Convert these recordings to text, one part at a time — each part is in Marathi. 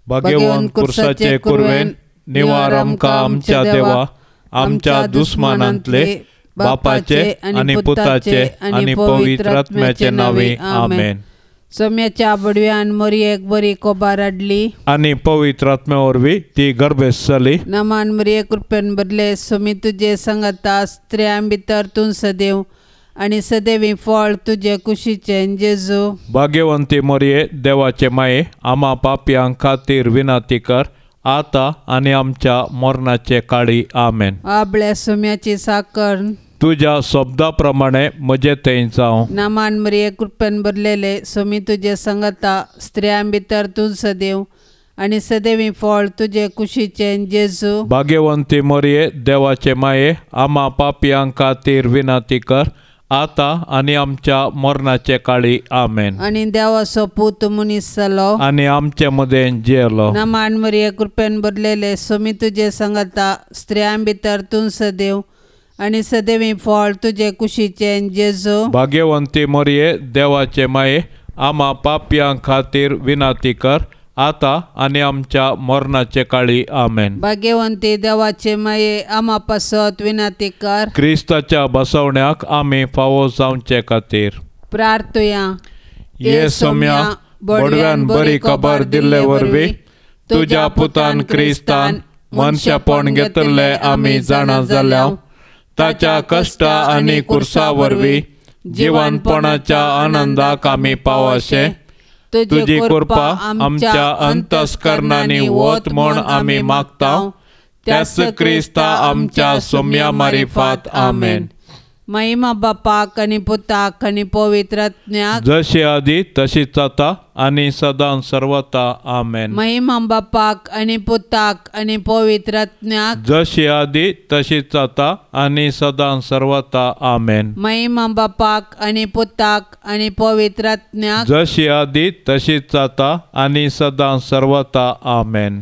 भाग्यवान कुर्साचे कुरवेन निवार आमकां आमच्या देवा, आमच्या दुस्मानांतले बापाचे आणि पुताचे आणि पवित्र आत्म्याचे नावे आमेन. सोम्याच्या बडव्यान मरियेक बरी कोबार हाडली आणि पवित्र आत्म्यावरवी ती गर्भेस जाली. नमान मरिये कृपेन बदले सोमी तुझे संगता स्त्रियां भितर तूं सदैव आणि सदैवी फळ तुझे कुशीचे जेजू. भाग्यवंती मरिये देवाचे माये, आम्हा पापयांक खातीर विनंती कर, आता आणि आमच्या मरणाचे काळी आमेन. आपल्या सोम्याची साकर तुझ्या शब्दाप्रमाणे म्हजे थंय जावं. नमान मरिये कृपेन बदलेले सोमी तुझे संगता स्त्रियां भितर तूं सदैव आणि सदैवी फळ तुझे कुशीचे जेजू. भाग्यवंती मरिये देवाचे माये, आम्हा पापयांक खातीर विनंती कर, आता आणि आमच्या मरणाचे काळी आमेन. आणि देवाचो पूत मनीस जालो आणि आमचे मदें जियेलो. नमान मरिये कृपेन बदलेले सोमी तुझे संगता स्त्रियां भितर तूं सदैव आणि सदैवी फळ तुझे कुशीचे जेजू. भाग्यवंती मरिये देवाचे माये, आम्हा पापयांक खातीर विनंती कर, आता आणि आमच्या मरणाचे काळी आमेन. भाग्यवंती देवाचे माये, आम्हा पासत विनंती कर. क्रिस्ताच्या बसवण्याक आम्ही फावो जावचे खातीर प्रार्थया. ये सोम्या, बडव्यान बरी खबर दिल्ले वरवीं तुझ्या पुतान क्रिस्तान मनशापण घेतले आमी जाणा जाल्या, ताच्या कष्टा आणि कुर्सा वरवीं जिवनपणाच्या आनंदाक आमी पावशे. तुझी कृपा आमच्या अंतस्करणांनी वत म्हूण आमी मागतां, त्याच क्रिस्ता आमच्या सोम्या मारिफात आमेन. महिमा बापाक आणि पुताक आणि पवित्र आत्म्याक जशी आदी तशीच आता आणि सदां सर्वता आमेन. महिमा बापाक आणि पुताक आणि पवित्र आत्म्याक जशी आदी तशीच आता आणि सदां सर्वता आमेन. महिमा बापाक आणि पुताक आणि पवित्र आत्म्याक जशी आदी तशीच आता आणि सदां सर्वता आमेन.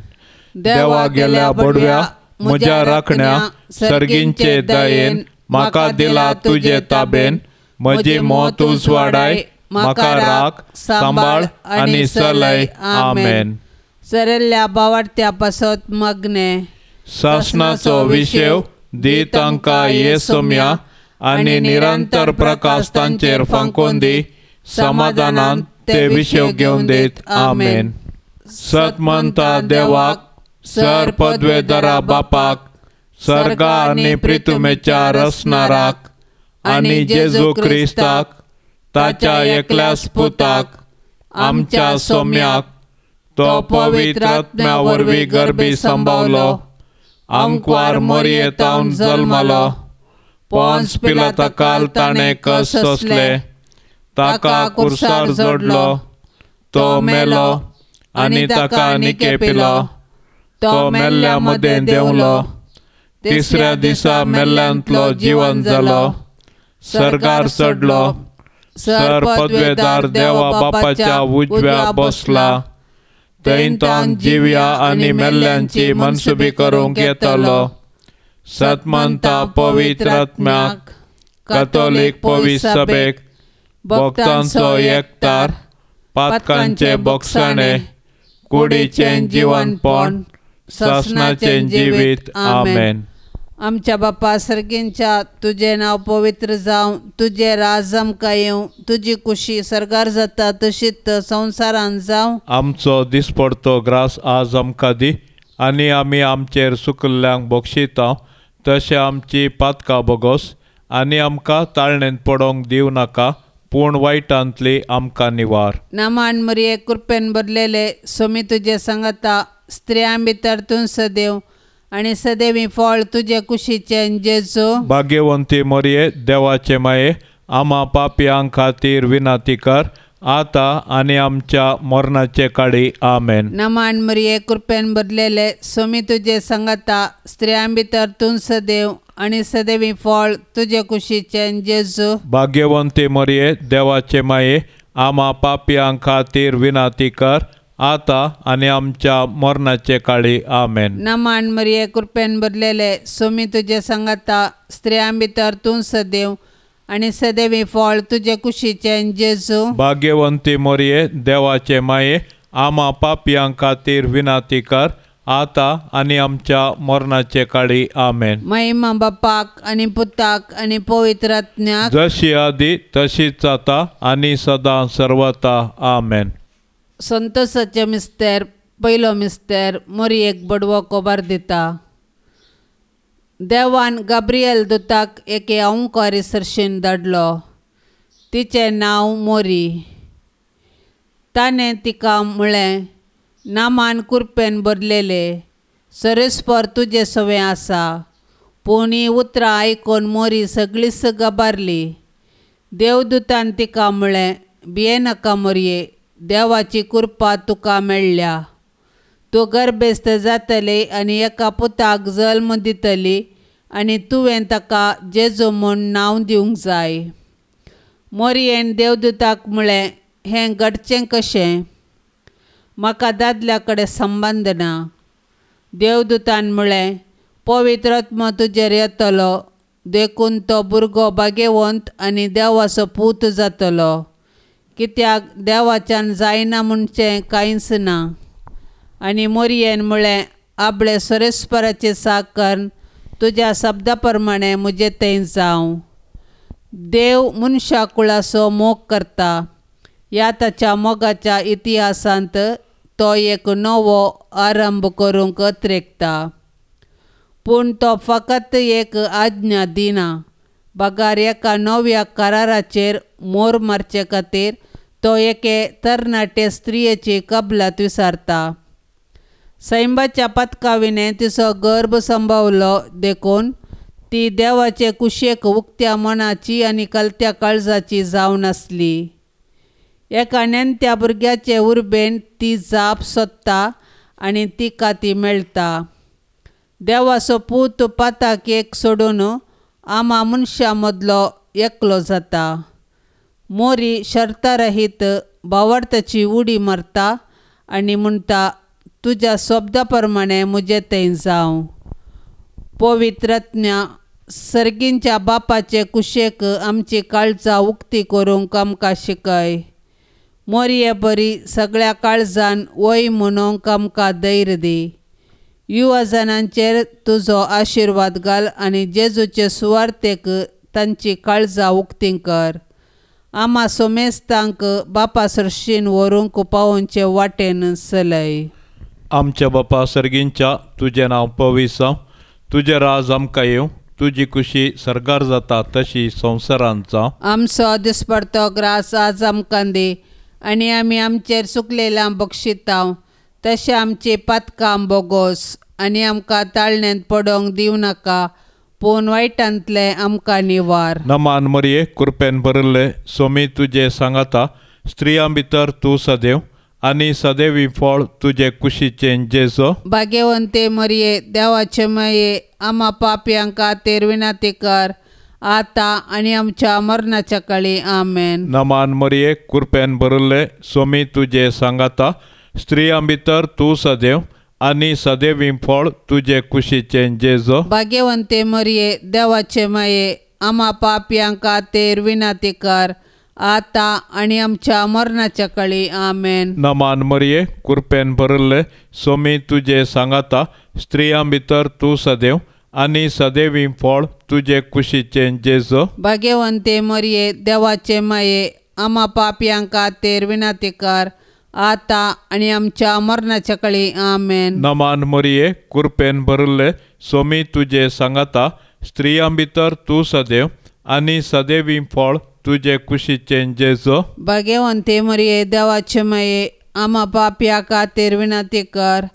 देवा गेल्या बडव्या म्हज्या राखण्या सर्गींचे दयेन म्हाका दिला तुझे ताबेन, म्हजी मोत उजवाडाय, म्हाका राख, सांबाळ आणि चलय आमेन. सरल्ल्या बावार्थ्या पासत मग्ने शासनाचो विशेव दी तांकां ये सोम्या, आणि निरंतर प्रकाश तांचेर फांकून दी, समाधानान ते विशेव घेवन देत आमेन. सतमंता देवाक, सर पदवेदरा बापाक, सर्गा आणि पृथ्वीच्या रचणाराक आणि जेजू क्रिस्ताक, ताच्या एकल्याच पुताक, आमच्या सोम्याक, तो पवित्र आत्म्या वरवीं गर्भी संभावलो, अंकवार मरियेतावन जल्मलो, पोंस पिलाताकाल ताणें कस सोंसले, ताका कुर्सार जोडलो, तो मेलो आणि ताका निके पिलो, तो मेल्ल्या मदें देंवलो, तिसऱ्या दिसा मेल्ल्यांतलो जीवन जालो, सर्गार चडलो, सर पदवेदार देवा बापाच्या उजव्या बसला, थंय तान जिव्या आणि मेल्ल्यांची मनसुबी करूंक येतलो. सतमंता पवित्र आत्म्याक, कॅथोलिक पवित्र सभेक, भक्तांचो एकतार, पातकांचे बोगसाणे, कुडीचें जीवनपण, शासनाचें जिवीत आमेन. आमच्या बापा सर्गींच्या तुझे नाव पवित्र जावं, तुझे राज आमकां येवं, तुजी कुशी सर्गार जाता तशीच संवसारान जावं. आमचो दिसपडतो ग्रास आज आमकां दी, आनी आमी आमचेर चुकल्ल्यांक बक्षिता तशें आमची पातकां बोगोस, आनी आमकां ताळणेंत पडोवंक दिवं नाका, पूण वायटांतली आमकां निवार. नमान मरिये कृपेन बदलेले सोमी तुझे संगता स्त्रियां भितर तूं सदैव आणि सदैवी फळ तुझे कुशीचे जेजू. भाग्यवंती मरिये देवाचे माये, आम्हा पापयांक खातीर विनंती कर, आता आणि आमच्या मरणाचे काळी आमेन. नमान मरिये कृपेन बदलेले सोमी तुझे संगता स्त्रियां भितर तूं सदैव आणि सदैवी फळ तुझे कुशीचे जेजू. भाग्यवंती मरिये देवाचे माये, आम्हा पापयांक खातीर विनंती कर, आता आणि आमच्या मरणाचे काळी आमेन. नमान मरिये कृपेन बदलेले सोमी तुझे संगता स्त्रियां भितर तूं सदैव आणि सदैवी फळ तुझे कुशीचे जेजू. भाग्यवंती मरिये देवाचे माये, आम्हा पापियां खातीर विनाती कर, आता आनी आमच्या मरणाचे काळी आमेन. महिमा बापाक आणि पुताक आणि पवित्र आत्म्याक, जशी आदी तशीच आता आनी सदां सर्वता आमेन. संतोषाचे मिस्तेर. पयलो मिस्तेर. मोरयेक बडवो कोबार दिता. देवान गाब्रियल दुताक एके अंकारी सरशीन धाडलो. तिचें नांव मोरी. ताणें तिका म्हळें, नामान कुरपेन भरलेले, सरस्पर तुजे सवें आसा. पूण ही उतरां आयकून मोरी सगळीच गबारली. देवदूतान तिका म्हळें, भिये नाका मोरये, देवाची कृपा तुका मेळ्ळ्या. तूं गर्भेस्त जातली आनी एका पुताक जल्म दितली आनी तुवें ताका जेजू म्हूण नांव दिवंक जाय. मोरयेन देवदूताक म्हळें, हें घडचें कशें? म्हाका दादल्या कडेन संबंद ना. देवदूतान म्हळें, पवित्र आत्मा तुजेर येतलो, देखून तो भुरगो भाग्यवंत आनी देवाचो पूत जातलो. कित्याक देवाच्यान जायना म्हणचें कांयच ना. आनी मोरयेन म्हळें, आपले सरस्पराची साकर तुज्या शब्दा प्रमाणें म्हजे थंय जावं. देव मनशा कुळाचो मोग करता. ह्या ताच्या मोगाच्या इतिहासांत तो एक नवो आरंभ करूंक त्रेकता. पूण तो फकत एक आज्ञा दिना. बगार एका नव्या कराराचेर मोर मारचे खातीर तो एके तरणाटे स्त्रियेची कबलात विसारता. सैंबाच्या पथकाविने तिचो गर्भ संभवलो देखून ती देवाचे कुशेक उक्त्या मनाची आनी कलत्या काळजाची जावन आसली. एका नेणत्या भुरग्याचे उर्बेन ती जाप सोदता आनी तिका ती मेळटा. देवाचो पूत पाताक एक सोडून आम्हा मनशां मदलो एकलो जाता. मोरी शर्तारहीत भावार्थाची उडी मारता आनी म्हणटा, तुज्या शब्दा प्रमाणें म्हजें थंय जावं. पवित्र आत्म्या, सर्गींच्या बापाचे कुशेक आमची काळजां उक्ती करूंक आमकां शिकय. मोरये बरी सगळ्या काळजान वय म्हणूंक आमकां धैर्य दी. युवजनांचेर तुजो आशिर्वाद घाल आनी जेजूचे सुवार्थेक तांची काळजां उक्ती कर. आम्हा सोमेस्तांक बापा सरशीन व्हरूंक पावोवचे वाटेन चलय. आमच्या बापा सर्गींच्या, तुजें नांव पवित्र जावं. तुजें राज आमकां येवं. तुजी खुशी सरकार जाता तशी संवसारांत जावं. आमचो दिसपडतो ग्रास आज आमकां दी आनी आमी आमचेर चुकलेल्यांक बक्षितांव. तशें आमची पातकां बोगोस आनी आमकां ताळण्यांत पडोवंक दिवं नाका, पूण वायटांतले आमकां निवार. नमान मरये, कृपेन भरिल्ले, सोमी तुजे सांगाता. स्त्रियां भितर तूं सदैव आनी सदैवी फळ तुजे कुशीचें जेजो. भाग्यवंते मरये, देवाचे माये, आम्हा पापयां खातीर विनाती कर, आता आनी आमच्या मरणाच्या काळी आमेन. नमान मरये, कृपेन भरिल्ले, सोमी तुजे सांगाता. स्त्रियां भितर तूं सदैव आनी सदैवी फळ तुजे कुशीचें जेजो. भाग्यवंते मरये, देवाचे माये, आम्हा पापयां खातीर विनाती कर, आता आनी आमच्या मरणाच्या काळी आमेन. नमान मरये, कृपेन भरिल्ले, सोमी तुजे सांगाता. स्त्रियां भितर तूं सदैव आनी सदैवी फळ तुजे कुशीचें जेजो. भाग्यवंते मरये, देवाचे माये, आम्हा पापयां खातीर विनाती कर, आता आनी आमच्या मरणाच्या काळी आमेन. नमान मरये, कृपेन भरिल्ले, सोमी तुजे सांगाता. स्त्रियां भितर तूं सदैव आनी सदैवी फळ तुजे कुशीचें जेजो. भाग्यवंते मरये, देवाचे माये, आम्हा पापयां खातीर विनाती कर,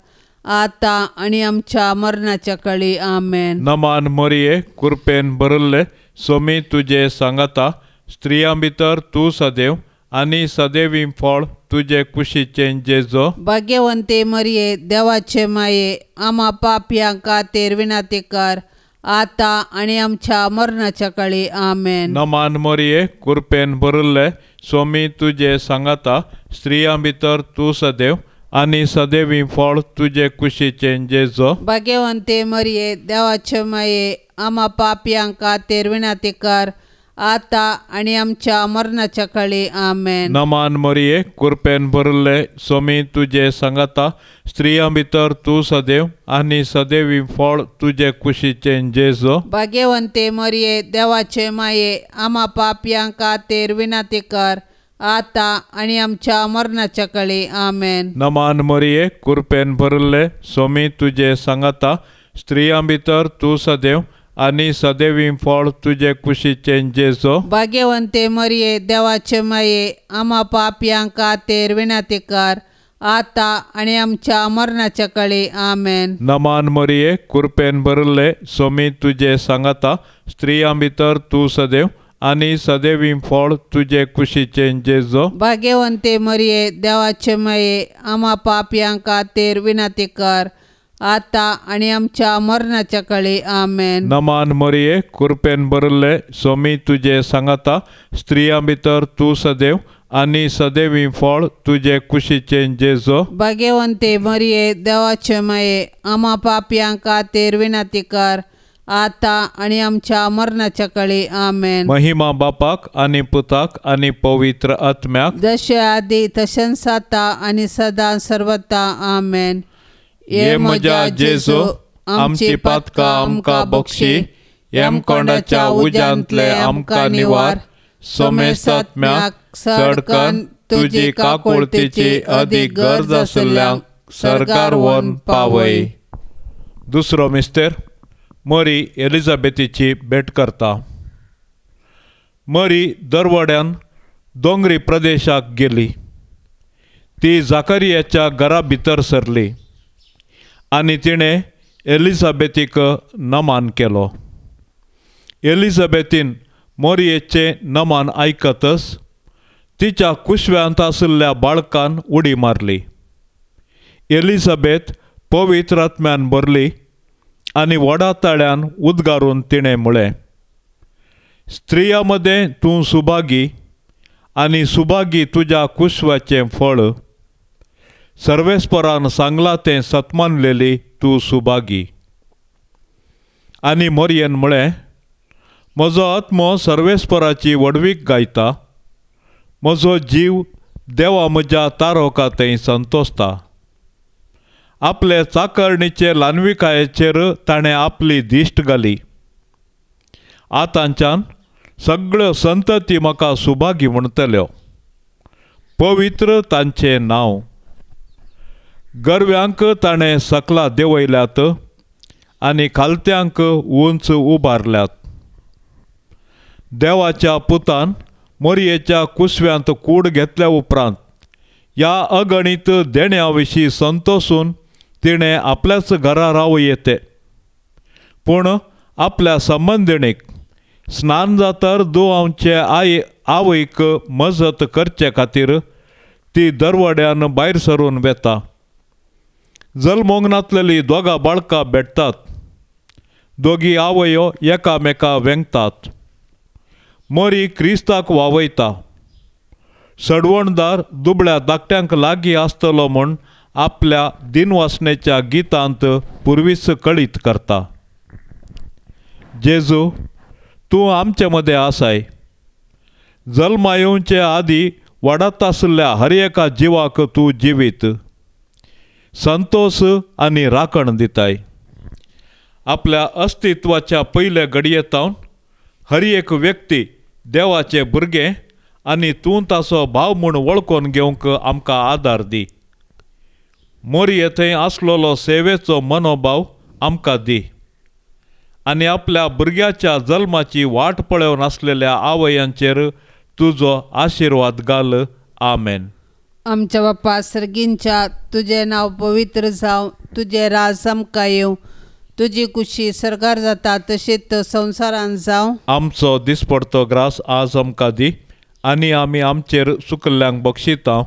आता आनी आमच्या मरणाच्या काळी आमेन. नमान मरये, कृपेन भरिल्ले, सोमी तुजे सांगाता. स्त्रियां भितर तूं सदैव आनी सदैवी फळ तुजे कुशीचें जेजो. भाग्यवंते मरये, देवाचे माये, आम्हा पापयां खातीर विनाती कर, आता आनी आमच्या मरणाच्या काळी आमेन. नमान मरये, कृपेन भरिल्ले, सोमी तुजे सांगाता. स्त्रियां भितर तूं सदैव आनी सदैवी फळ तुजे कुशीचें जेजो. भाग्यवंते मरये, देवाचे माये, आम्हा पापयां खातीर विनाती कर, आता आणि आमच्या मरणाच्या काळी आमेन. नमान मरिये कृपेन भरले स्वामी तुझे सांगता स्त्रियां भितर तू सदैव आणि सदैवी फळ तुझे कुशीचे जेजो. भाग्यवंते मरिये देवाचे माये आम्हा पापयांक खातीर विनंती कर आता आणि आमच्या मरणाच्या काळी आमेन. नमान मरिये कृपेन भरले स्वामी तुझे सांगता स्त्रियां भितर तू सदैव आणि सदैवी फळ तुझे कुशीचे जेजो. भाग्यवंते मरिये देवाचे माये आम्हा पापयांक खातीर विनंती कर आता आणि आमच्या मरणाच्या काळी आमेन. नमान मरिये कृपेन भरले स्वामी तुझे सांगता स्त्रियां भितर तू सदैव आणि सदैवी फळ तुझे कुशीचे जेजो. भाग्यवंते मरिये देवाचे माये आम्हा पापयांक खातीर विनंती कर आता आणि आमच्या मरणाच्या काळी आमेन. नमान मरिये कृपेन भरले स्वामी तुझे सांगता स्त्रियां भितर तू सदैव आणि सदैवी फळ तुझे कुशीचे जेजो. भाग्यवंते मरिये देवाचे माये आम्हा पापयांक खातीर विनंती कर आता आणि आमच्या मरणाच्या काळी आमेन. महिमा बापाक आणि पुताक आणि पवित्र आत्म्याक जशे आदी तशेंच आता आणि सदां सर्वता आमेन. ये म्हज्या जेजू आमची पातकां आमकां बक्षी हेम कोंडाच्या उज्यांतले आमकां निवार सोमेस आत्म्याक चडकन तुजी काकुळतेची अदीक गरज आसल्ल्यांक सरकार व्हरून पावय. दुसरो मिस्तेर मरी एलिझाबेथीची भेट करता. मरी दरवड्यान दोंगरी प्रदेशाक गेली. ती जाकरियाच्या घरा भितर सरली आणि तिणें एलिझाबेथीक नमान केलो. एलिझाबेथीन मोरयेचे नमान आयकतच तिच्या कुशव्यांत आशिल्ल्या बाळकान उडी मारली. एलिझाबेथ पवित्र आत्म्यान भरली आणि व्हडा ताळ्यान उद्गारून तिणें म्हळें, स्त्रियां मदें तूं सुभागी आणि सुभागी तुज्या कुशवाचें फळ. सर्वेस्परान सांगलां तें सतमानलेली तूं सुभागी. आनी मोरयेन म्हळें, म्हजो आत्मो सर्वेस्पराची वडवीक गायता. म्हजो जीव देवा म्हज्या तारोकातें संतोसता. आपले चाकरणीचे ल्हानविकायेचेर ताणें आपली दिश्ट घाली. आतांच्यान सगळ्यो संतती म्हाका सुभागी म्हणटल्यो. पवित्र तांचें नांव. गर्व्यांक ताणें सकला देंवयल्यात आनी खालत्यांक उंच उबारल्यात. देवाच्या पुतान मोरयेच्या कुशव्यांत कूड घेतल्या उपरांत ह्या अगणित देण्या विशीं संतोसून तिणें आपल्याच घरा राव येते. पूण आपल्या संबंदिणीक स्नान जातर दुआंचे आवयक मजत करचे खातीर ती दरवड्यान भायर सरून वेता. जल्मोंक नासलेलीं दोगां बाळकां भेटतात. दोगी आवयो एकामेका वेंगतात. मोरी क्रिस्ताक वावयता. सडवणदार दुबळ्या धाकट्यांक लागीं आसतलो म्हूण आपल्या दिनवासनेच्या गितांत पुर्वीच कळीत करता. जेजू तूं आमचे मदें आसाय. जल्मा येवचे आदीं वाडत आशिल्ल्या हर एका जिवाक तूं जिवीत संतोष आनी राखण दिताय. आपल्या अस्तित्वाच्या पयले घडयेतावन हर एक व्यक्ती देवाचे भुरगें आनी तूं ताचो भाव म्हूण वळखून घेवंक आमकां आदार दी. मोरये थंय आसलेलो सेवेचो मनोभाव आमकां दी आनी आपल्या भुरग्याच्या जल्माची वाट पळोवन आसलेल्या आवयांचेर तुजो आशिर्वाद घाल. आमेन. आमच्या बापा सर्गींच्या तुझे नाव पवित्र जावं. तुझे राज आमकां येवं. तुजी कुशी सरकार जाता तशीच संवसारांत जावं. आमचो दिसपडतो ग्रास आज आमकां दी आनी आमी आमचेर चुकल्ल्यांक बक्षिता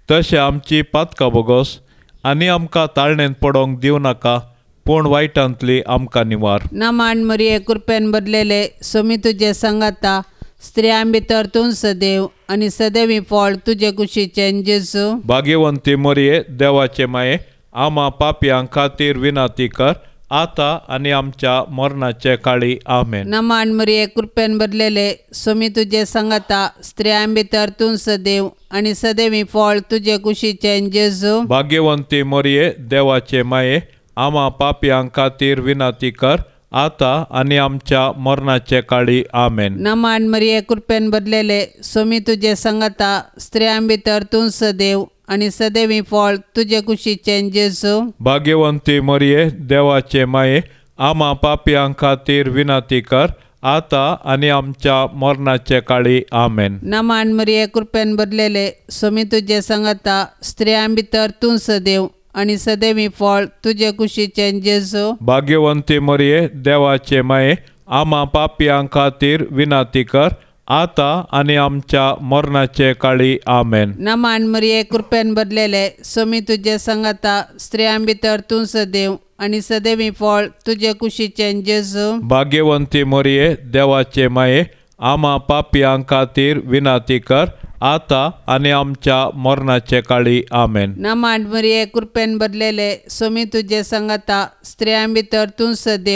तशें आमची पातकां बोगोस आनी आमकां ताळणेंत पडोवंक दिवं नाका पूण वायटांतली आमकां निवार. नमान मरिये कृपेन भरलेले सोमी तुजे सांगाता स्त्रियां भितर तूं सदैव आनी सदैवी फळ तुजे कुशीचें जेजू. भाग्यवंती मोरये देवाचे माये आम्हा पापयांक खातीर विनंती कर आता आणि आमच्या मरणाच्या काळी आमेन. नमान मरिये कृपेन भरलेले स्वामी तुझे संगता स्त्रियां भितर तूं सदैव आणि सदैवी फळ तुझे कुशीचे जेजू. भाग्यवंती मरिये देवाचे माये आम्हा पापयांक खातीर विनंती कर आता आणि आमच्या मरणाच्या काळी आमेन. नमान मरिये कृपेन भरलेले स्वामी तुझे संगता स्त्रियां भितर तूं सदैव आणि सदैवी फळ तुझे कुशीचे जेजू. भाग्यवंती मरिये देवाचे माये आम्हा पापयांक खातीर विनंती कर आता आणि आमच्या मरणाच्या काळी आमेन. नमान मरिये कृपेन भरलेले स्वामी तुझे संगता स्त्रियां भितर तूं सदैव आणि सदैवी फळ तुझे कुशीचे जेजू. भाग्यवंती मरिये देवाचे माये आम्हा पापयांक खातीर विनंती कर आता आणि आमच्या मरणाचे काळी आमेन. नमान मरिये कृपेन भरलेले स्वामी तुझे संगता स्त्रियां भितर तूं सदैव आणि सदैवी फळ तुझे कुशीचे जेजू. भाग्यवंती मरिये देवाचे माये आम्हा पापयांक खातीर विनंती कर आता आणि आमच्या मरणाचे काळी आमेन. नमान मरिये कृपेन भरलेले स्वामी तुझे संगता स्त्रियां भितर तूं सदैव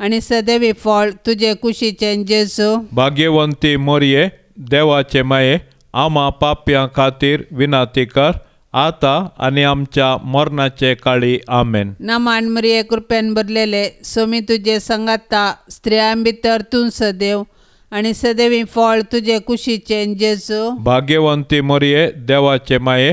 आणि सदैवी फळ तुझे कुशीचे जेजू. भाग्यवंती मरिये देवाचे माये आम्हा पापयांक खातीर विनंती कर आता आणि आमच्या मरणाचे काळी आमेन. नमान मरिये कृपेन भरलेले स्वामी तुझे संगता स्त्रियां भितर तूं सदैव आणि सदैवी फळ तुझे कुशीचे जेजू. भाग्यवंती मरिये देवाचे माये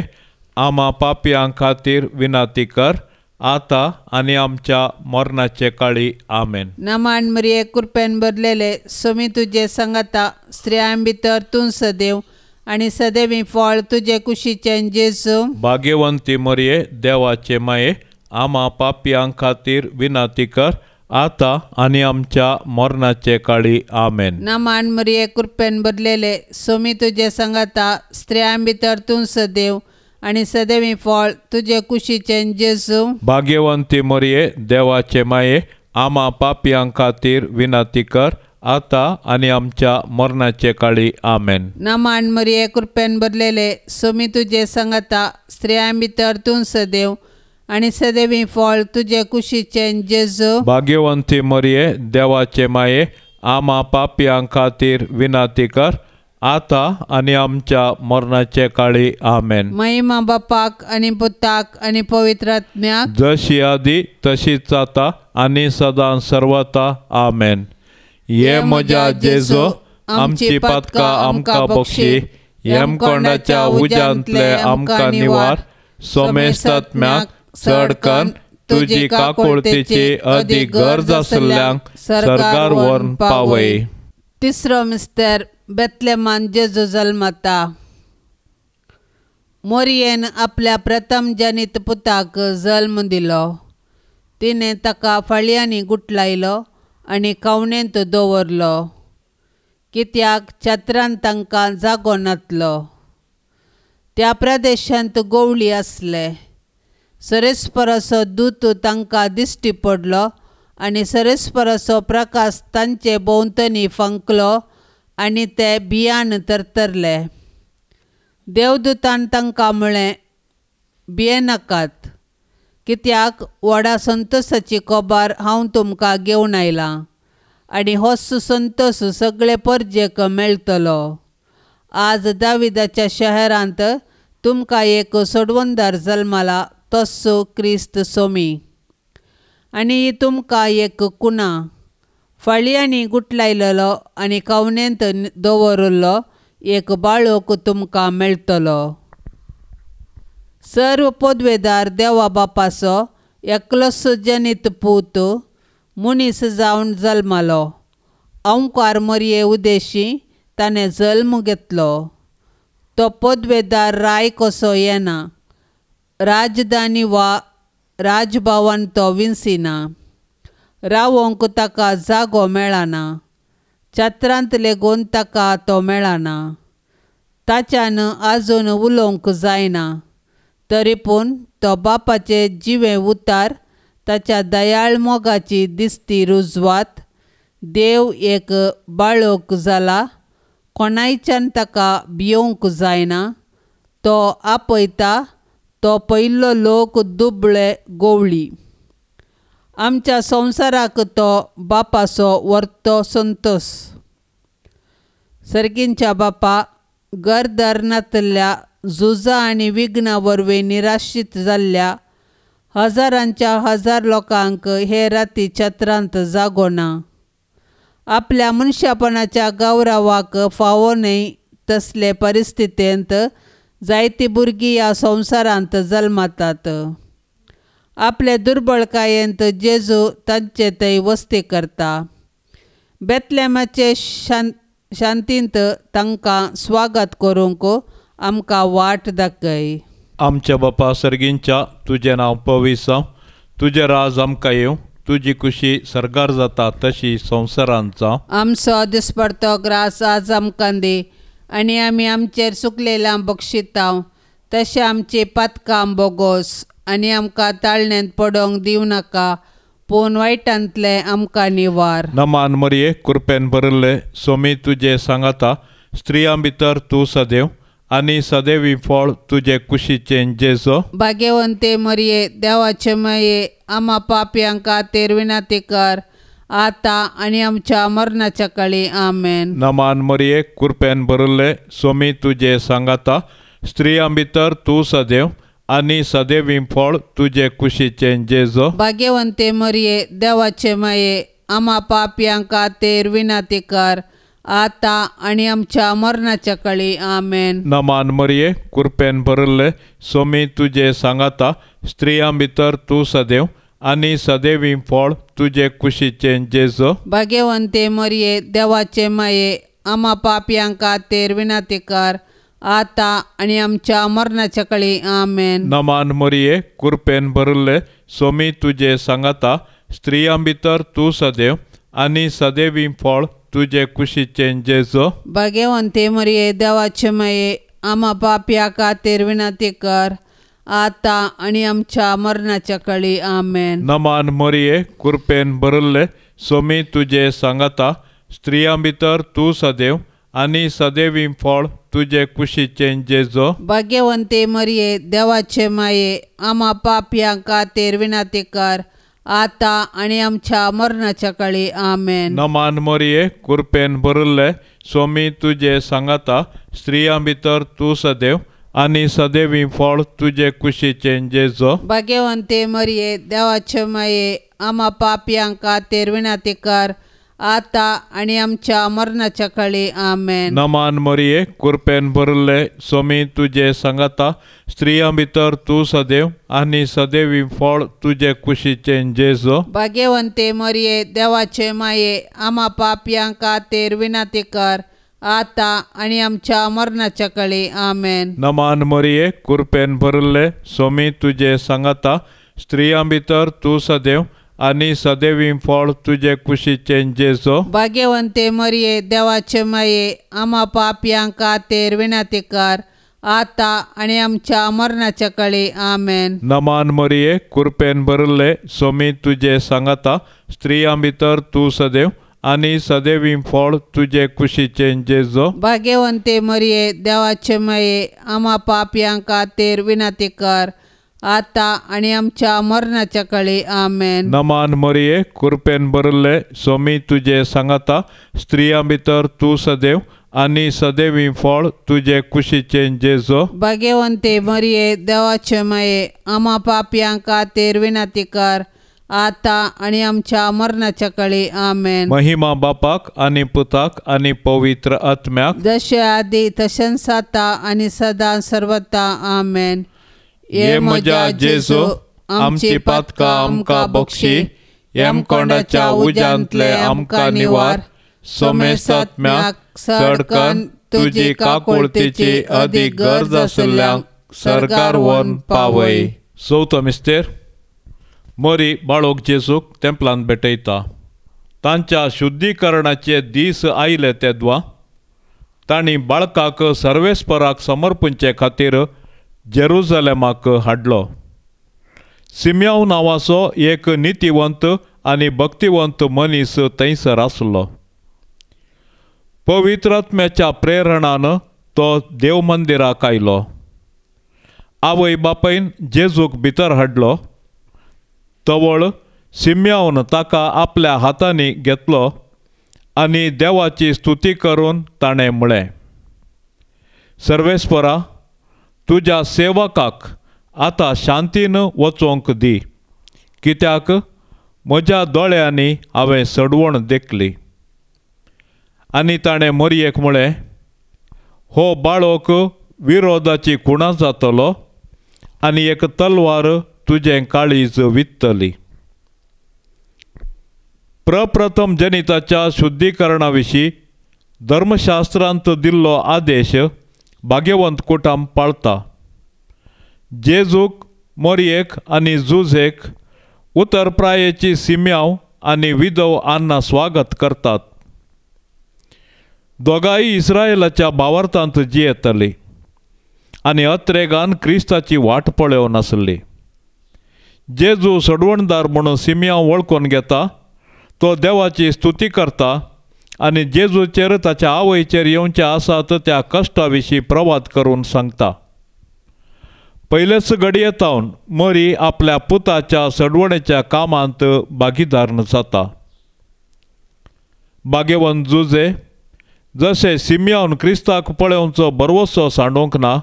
आम्हा पापयांक खातीर विनंती कर आता आणि आमच्या मरणाचे काळी आमेन. नमान मरिये कृपेन भरलेले स्वामी तुझे संगता स्त्रियां भितर तूं सदैव आणि सदैवी फळ तुझे कुशीचे जेजू. भाग्यवंती मरिये देवाचे माये आम्हा पापयांक खातीर विनंती कर आता आणि आमच्या मरणाचे काळी आमेन. नमान मरिये कृपेन भरलेले स्वामी तुझे संगता स्त्रियां भितर तूं सदैव आणि सदैवी फळ तुझे कुशीचे जेजू. भाग्यवंती मरिये देवाचे माये आम्हा पापयांक खातीर विनंती कर आता आणि आमच्या मरणाचे काळी आमेन. नमान मरिये कृपेन भरलेले स्वामी तुझे संगता स्त्रियां भितर तूं सदैव आणि सदैवी फळ तुझे कुशीचे जेजू. भाग्यवंती मरिये देवाचे माये आम्हा पापयांक खातीर विनंती कर आता आणि आमच्या मरणाचे काळी आमेन. महिमा बापाक आणि पुताक आणि पवित्र आत्म्याक जशी आदी तशीच आता आणि सदां सर्वता आमेन. ये म्हज्या जेजो आमची पातकां आमकां बक्षी हेम कोंडाच्या उज्यांतले आमकां निवार. सोमेस्त आत्म्याक चड कन्न तुजी काकुळतेची अदीक गरज आसल्ल्यांक सरकार व्हरून पावय. तिसरो मिस्तर बेतलेमान जेजू जल्मता. मोरयेन आपल्या प्रथम जनित पुताक जल्म दिलो. तिणें ताका फळयांनी गुठलायलो आनी कवणेंत दवरलो कित्याक छत्रांत तांकां जागो नासलो. त्या प्रदेशांत गोवळी आसले. सरेस्परसो दूत तांकां दिश्टी पडलो आनी सरेस्परसो प्रकाश तांचे भोंवतणी फंकलो आनी ते भियान तरतरले. देवदूतान तांकां म्हळें, भियेनाकात, कित्याक व्हडा संतोशाची खबर हांव तुमकां घेवन आयलां आनी हो संतोश सगळे परजेक मेळटलो. आज दाविदाच्या शहरांत तुमकां एक सोडवणदार जल्मला, तस्सो क्रिस्त सोमी. आनी तुमकां एक कुना फळयांनी गुठलायलेलो आनी कवणेंत दवरलो एक बाळक तुमकां मेळटलो. सर्व पदवेदार देवा बापाचो एकलोच जनीत पूत मनीस जावन जल्मलो. ओंकार मरये उदेशी ताणें जल्म घेतलो. तो पदवेदार राय कसो येना, राजधानी वा राजभवन तो विंसिना. रावोंक ताका जागो मेळना. छत्रांत लेगून ताका तो मेळना. ताच्यान आजून उलोवंक जायना. तरी पूण तो बापाचे जिवे उतार, ताच्या दयाळ मोगाची दिसती रुजवात. देव एक बाळक जाला, कोणायच्यान ताका भियोंक जायना. तो आपयता, तो पयलो लोक दुबळे गोवळी. आमच्या संवसाराक तो बापाचो व्हरतो संतोस. सर्गींच्या बापा, घर धरणांतल्या झुजां आनी विघ्नां वरवीं निराशीत जाल्ल्या हजारांच्या हजार लोकांक हे राती छत्रांत जागो ना. आपल्या मनशापणाच्या गौरवाक फावो न्हय तसले परिस्थितींत जायतीं भुरगीं ह्या संवसारांत जल्मातात. आपले दुर्बळकायेंत जेजू तांचे थंय वस्ती करता. बेतलेमाचे शांतींत तांकां स्वागत करूंक आमकां वाट दाखय. आमच्या बापा सर्गींच्या, तुजें नांव पवित्र जावं, तुजें राज आमकां येवं, तुजी खुशी सरकार जाता तशी संवसारांत जावं. आमचो दिसपडतो ग्रास आज आमकां दी, आनी आमी आमचेर चुकलेल्यां बक्षितांव तशें आमची पातकां बोगोस, आनी आमकां ताळणेंत पडोवंक दिवं नाका, पूण वायटांतले आमकां निवार. नमान मरये, कृपेन भरिल्ले, सोमी तुजे सांगाता, स्त्रियां भितर तूं सदैव, आनी सदैवी फळ तुजे कुशीचें जेजो. भाग्यवंते मरये, देवाचे माये, आम्हा पापयांक खातीर विनंती कर, आतां आनी आमच्या मरणाच्या काळी. आमेन. नमान मरये, कृपेन भरिल्ले, सोमी तुजे सांगाता, स्त्रियां भितर तूं सदैव, आनी सदैवी फळ तुजे कुशीचें जेजो. भाग्यवंते मरये, देवाचे माये, आम्हा पापयांक खातीर विनंती कर, आतां आनी आमच्या मरणाच्या काळी. आमेन. नमान मरये, कृपेन भरिल्ले, सोमी तुजे सांगाता, स्त्रियां भितर तूं सदैव, आनी सदैवी फळ तुजे कुशीचें जेजो. भाग्यवंते मरये, देवाचे माये, आम्हा पापयांक खातीर विनंती कर, आतां आनी आमच्या मरणाच्या काळी. आमेन. नमान मरये, कृपेन भरिल्ले, सोमी तुजे सांगाता, स्त्रियां भितर तूं सदैव, आनी सदैवी फळ तुजे कुशीचें जेजो. भाग्यवंते मरये, देवाचे माये, आम्हा पापयांक खातीर विनंती कर, आतां आनी आमच्या मरणाच्या काळी. आमेन. नमान मरये, कृपेन भरिल्ले, सोमी तुजे सांगाता, स्त्रियां भितर तूं सदैव, आनी सदैवी फळ तुजे कुशीचें जेजो. भाग्यवंते मरये, देवाचे माये, आम्हा पापयांक खातीर विनंती कर, आतां आनी आमच्या मरणाच्या काळी. आमेन. नमान मरये, कृपेन भरिल्ले, सोमी तुजे सांगाता, स्त्रियां भितर तूं सदैव, आनी सदैवी फळ तुजे कुशीचें जेजो. भाग्यवंते मरये, देवाचे माये, आम्हा पापयांक खातीर विनंती कर, आतां आनी आमच्या मरणाच्या काळी. आमेन. नमान मरये, कृपेन भरिल्ले, सोमी तुजे सांगाता, स्त्रियां भितर तूं सदैव, आनी सदैवी फळ तुजे कुशीचें जेजो. भाग्यवंते मरये, देवाचे माये, आम्हा पापयांक खातीर विनंती कर, आतां आनी आमच्या मरणाच्या काळी. आमेन. नमान मरये, कृपेन भरिल्ले, सोमी तुजे सांगाता, स्त्रियां भितर तूं सदैव, आनी सदैवी फळ तुजे कुशीचें जेजो. भाग्यवंते मरये, देवाचे माये, आम्हा पापयांक खातीर विनंती कर, आतां आनी आमच्या मरणाच्या काळी. आमेन. नमान मरये, कृपेन भरिल्ले, सोमी तुजे सांगाता, स्त्रियां भितर तूं सदैव, आनी सदैवी फळ तुजे कुशीचें जेजो. भाग्यवंते मरये, देवाचे माये, आम्हा पापयांक खातीर विनंती कर, आतां आनी आमच्या मरणाच्या काळी. आमेन. नमान मरये, कृपेन भरिल्ले, सोमी तुजे सांगाता, स्त्रियां भितर तूं सदैव, आनी सदैवी फळ तुजे कुशीचें जेजो. भाग्यवंते मरये, देवाचे माये, आम्हा पापयांक खातीर विनंती कर, आतां आनी आमच्या मरणाच्या काळी. आमेन. महिमा बापाक आनी पुताक आनी पवित्र आत्म्याक, जशें आदी तशेंच आतां आनी सदां सर्वता. आमेन. ये म्हज्या जेजू, आमची पातकां आमकां बक्षी, हेमकोंडाच्या उज्यांतले आमकां निवार, सोमेस आत्म्याक चडकन तुजी काकुळतेची अदीक गरज आशिल्ल्यांक सरकार व्हरून पावय. चवथो मिस्तेर, मरी बाळोक जेजूक तेंपलांत भेटयता. तांच्या शुद्धीकरणाचे दीस आयले तेदवा तांणी बाळकाक सर्वेस्पराक समर्पूंचे खातीर जेरुजलेमाक हाडलो. सिम्याव नांवाचो एक नितीवंत आनी भक्तिवंत मनीस थंयसर आसलो. पवित्र आत्म्याच्या प्रेरणान तो देव मंदिराक आयलो. आवय बापायन जेजूक भितर हाडलो. तवळ सिम्यावन ताका आपल्या हातांनी घेतलो आनी देवाची स्तुती करून ताणें म्हळें, सर्वेस्परा, तुज्या सेवकाक आतां शांतीन वचोंक दी, कित्याक म्हज्या दोळ्यांनी हांवें सडवण देखली. आनी ताणें मोरयेक म्हळें, हो बाळोक विरोधाची खुणां जातलो आनी एक तलवार तुजें काळीज वित्तली. प्रप्रथम जनिताच्या शुद्धीकरणा विशीं धर्मशास्त्रांत दिल्लो आदेश भाग्यवंत कुटुंब पाळता. जेजूक, मोरयेक आनी जुजेक उतरप्रायेची सिम्याव आनी विधव आन्ना स्वागत करतात. दोगांय इस्रायेलाच्या भावार्थांत जियेतली आनी अत्रेगान क्रिस्ताची वाट पळोवन आसली. जेजू सडवणदार म्हणून सिम्याव वळखून घेता, तो देवाची स्तुती करता आनी जेजूचेर ताच्या आवयचेर येवचे आसात त्या कश्टा विशीं प्रवाद करून सांगता. पयलेच घडयेतावन मोरी आपल्या पुताच्या सडवणेच्या कामांत भागीदार जाता. भाग्यवंत जुजे, जशें सिम्यावन क्रिस्ताक पळोवचो बरवसो सांडूंक ना,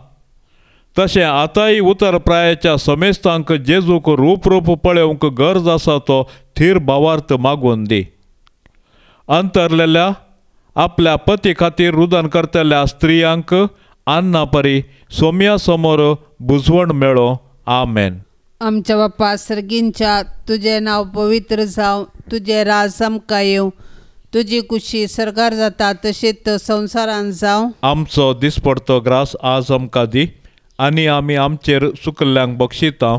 तशें आतांय उतरप्रायाच्या समेस्तांक जेजूक रूप पळोवंक गरज आसा तो थीर भावार्थ मागून दी. अंतरलेल्या आपल्या पती खातीर रुदन करतल्या स्त्रियांक आन्ना परी सोम्या समोर बुजवण मेळो. आमेन. आमच्या बाप्पा सर्गींच्या, तुझें नांव पवित्र जावं, तुझें राज आमकां येवं, तुजी कुशी सरकार जाता तशीच संवसारांत जावं. आमचो दिसपडतो ग्रास आज आमकां दी आनी आमी आमचेर चुकल्ल्यांक बक्षिता,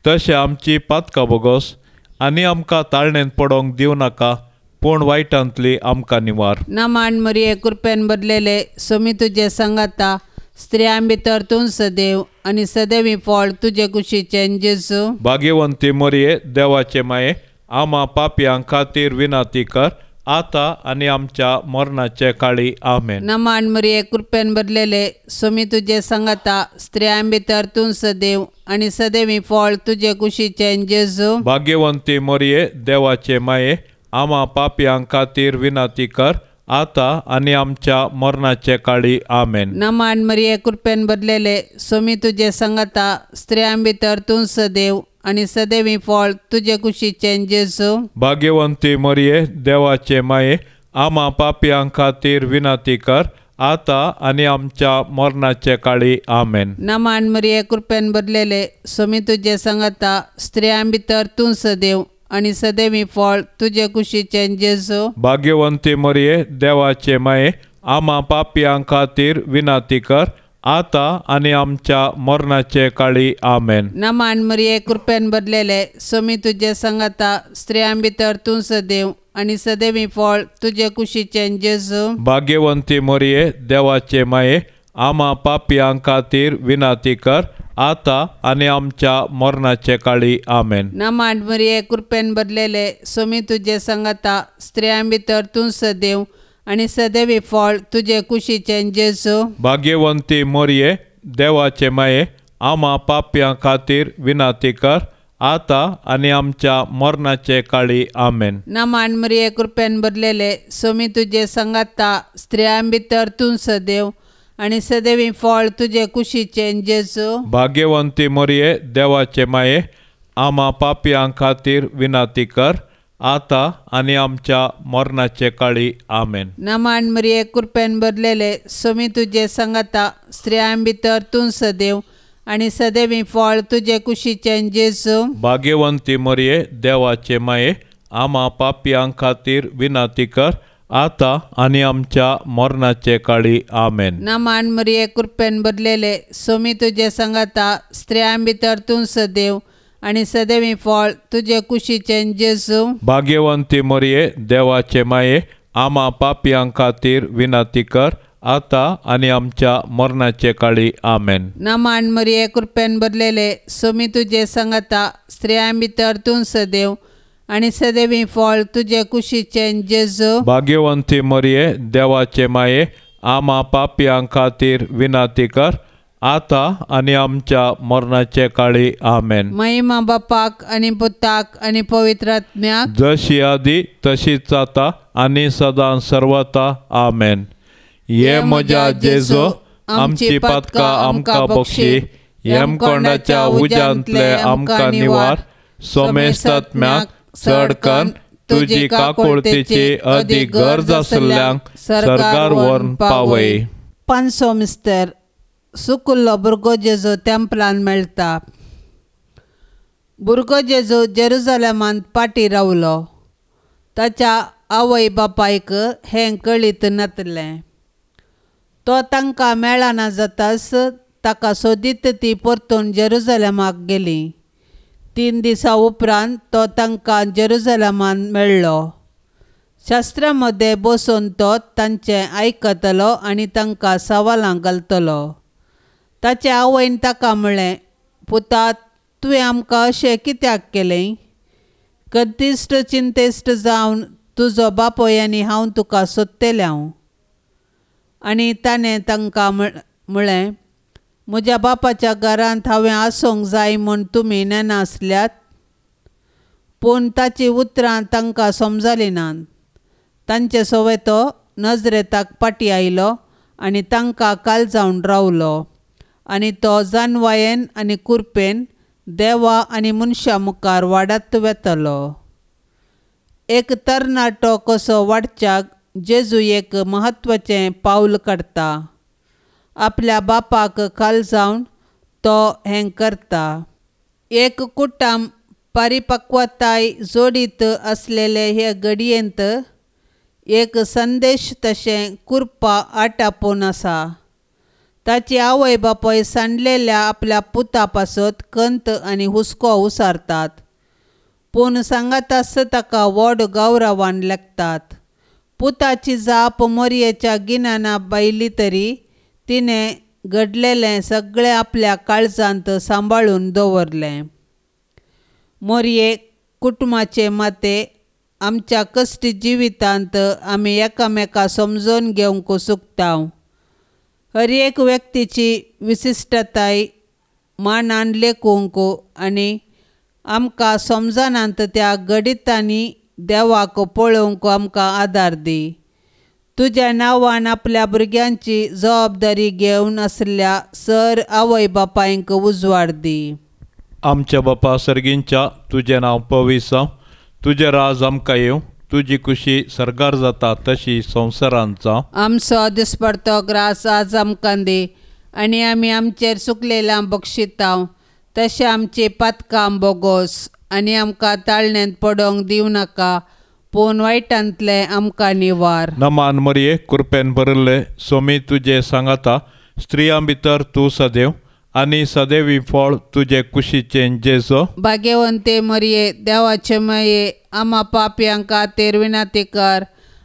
तशें आमची पातकां बोगोस आनी आमकां ताळणेंत पडोवंक दिवं नाका, पूण वायटांतली आमकां निवार. नामान मरिये कृपेन बदलेले, सोमी तुजे सांगाता, स्त्रियां भितर तूं सदैव आनी सदैवी फळ तुजे कुशीचें जेजू. भाग्यवंती मोरये, देवाचे माये, आमा पापयांक खातीर विनाती कर, आता आनी आमच्या मरणाचे काळी. आमेन. नामान मरिये कृपेन बदलेले, सोमी तुजे सांगाता, स्त्रियां भितर तूं सदैव आनी सदैवी फळ तुजे कुशीचें जेजू. भाग्यवंती मोरये, देवाचे माये, आमा पापयांक खातीर विनाती कर, आता आनी आमच्या मरणाचे काळी. आमेन. नामान मरिये कृपेन बदलेले, सोमी तुजे सांगाता, स्त्रियां भितर तूं सदैव आनी सदैवी फळ तुजे कुशीचें जेजू. भाग्यवंती मोरये, देवाचे माये, आमा पापयांक खातीर विनाती कर, आता आनी आमच्या मरणाचे काळी. आमेन. नामान मरिये कृपेन बदलेले, सोमी तुजे सांगाता, स्त्रियां भितर तूं सदैव आनी सदैवी फळ तुजे कुशीचें जेजू. भाग्यवंती मोरये, देवाचे माये, आमा पापयांक खातीर विनाती कर, आता आनी आमच्या मरणाचे काळी. आमेन. नामान मरिये कृपेन बदलेले, सोमी तुजे सांगाता, स्त्रियां भितर तूं सदैव आनी सदैवी फळ तुजे कुशीचें जेजू. भाग्यवंती मोरये, देवाचे माये, आमा पापयांक खातीर विनाती कर, आता आनी आमच्या मरणाचे काळी. आमेन. नामान मरिये कृपेन बदलेले, सोमी तुजे सांगाता, स्त्रियां भितर तूं सदैव आनी सदैवी फळ तुजे कुशीचें जेजू. भाग्यवंती मोरये, देवाचे माये, आमा पापयांक खातीर विनाती कर, आता आनी आमच्या मरणाचे काळी. आमेन. नामान मरिये कृपेन बदलेले, सोमी तुजे सांगाता, स्त्रियां भितर तूं सदैव आनी सदैवी फळ तुजे कुशीचें जेजू. भाग्यवंती मोरये, देवाचे माये, आमा पापयांक खातीर विनाती कर, आता आनी आमच्या मरणाचे काळी. आमेन. नामान मरिये कृपेन बदलेले, सोमी तुजे सांगाता, स्त्रियां भितर तूं सदैव आनी सदैवी फळ तुजे कुशीचें जेजू. भाग्यवंती मोरये, देवाचे माये, आमा पापयांक खातीर विनाती कर, आता आनी आमच्या मरणाचे काळी. आमेन. नामान मरिये कृपेन बदलेले, सोमी तुजे सांगाता, स्त्रियां भितर तूं सदैव आनी सदैवी फळ तुजे कुशीचें जेजू. भाग्यवंती मोरये, देवाचे माये, आमा पापयांक खातीर विनाती कर, आता आनी आमच्या मरणाचे काळी. आमेन. नामान मरिये कृपेन बदलेले, सोमी तुजे सांगाता, स्त्रियां भितर तूं सदैव आनी सदैवी फळ तुजे कुशीचें जेजू. भाग्यवंती मोरये, देवाचे माये, आमा पापयांक खातीर विनाती कर, आता आणि आमच्या मरणाच्या काळी आमेन. महिमा बापाक आणि पुताक आणि पवित्र आत्म्याक, जशी आधी तशीच आता आणि सदां सर्वता आमेन. ये म्हज्या जेजो आमची पातकां आमकां बक्षी, हेमकोंडाच्या उज्यांतले आमकां निवार. सोमेस्त आत्म्याक चडकन तुजी काकुळतेची अदी गरज आसल्ल्यांक सरकार व्हरून पावय. पांचवो मिस्तर, सुकुल्लो भुरगो जेजू तेंपलान मेळटा. भुरगो जेजू जेरुजलेमांत पाटी रावलो. ताच्या आवय बापायक हें कळीत नातलें. तो तांकां मेळना जाताच ताका सोदीत ती परतून जेरुजलेमाक गेली. 3 दिसां उपरांत तो तांकां जेरुजलेमांत मेळ्ळो. शास्त्रामध्ये बसून तो तांचें आयकतलो आनी तांकां सवालां घालतलो. ताचे आवयन ताका म्हणलें, पुता, तुवें आमकां अशें कित्याक केलें? कतिश्ट चिंतेस्त जावन तुजो बापोय आनी हांव तुका सोदतेलें. आनी ताणें तांकां म्हळें, म्हज्या बापाच्या घरांत हांवें आसूंक जाय म्हूण तुमी नेनासल्यात. पूण ताची उतरां तांकां समजलीं नात. तांचे सवय तो नजरेताक पाटी आयलो आनी तांकां काळजावन रावलो. आनी तो जानवायेन आनी कुरपेन देवा आनी मनशां मुखार वाडत वेतलो. एक तरणाटो कसो वाडच्याक जेजू एक म्हत्वाचें पावल काडटा. आपल्या बापाक काळजावन तो हें करता. एक कुटुंब परिपक्वताय जोडीत आसलेले हे घडयेंत एक संदेश तशें कुरपा आटापून आसा. ताची आवय बापाय सांडलेल्या आपल्या पुता पासत कंत आनी हुस्को उसारतात. पूण सांगातास ताका व्हड गौरवान लेखतात. पुताची जाप मोरयेच्या गिन्याना बायली तरी तिणें घडलेलें सगळें आपल्या काळजांत सांबाळून दवरलें. मोरये कुटुंबाचे माते आमच्या कश्ट जिवितांत आमी एकामेका समजून घेवंक सुकतांव. हर एक व्यक्तीची विशिश्टताय मानान लेखूंक आनी आमकां समजनांत त्या गणितांनी देवाक पळोवंक आमकां आदार दी. तुज्या नांवान आपल्या भुरग्यांची जबाबदारी घेवन आसल्या सर आवय बापायंक उजवाड दी. आमच्या बापा सर्गींच्या तुजें नांव पवित्र जावं. तुजें राज आमकां येवं. तुजी खुशी सरकार जाता तशी संवसारांत जावं. आमचो दिसपडतो ग्रास आज आमकां दी. आनी आमी आमचेर चुकलेल्यांक बक्षितांव. तशें आमची पातकां बोगोस. आनी आमकां ताळणेंत पडोवंक दिवं नाका, पूण वायटांतले आमकां निवार. नमान मरये कृपेन भरिल्ले सोमी तुजे सांगाता. स्त्रियां भितर तूं सदैव आनी सदैवी फळ तुजे कुशीचें जेजो. भाग्यवंते मरये देवाचे माये, आम्हा पापयांक खातीर विनंती कर,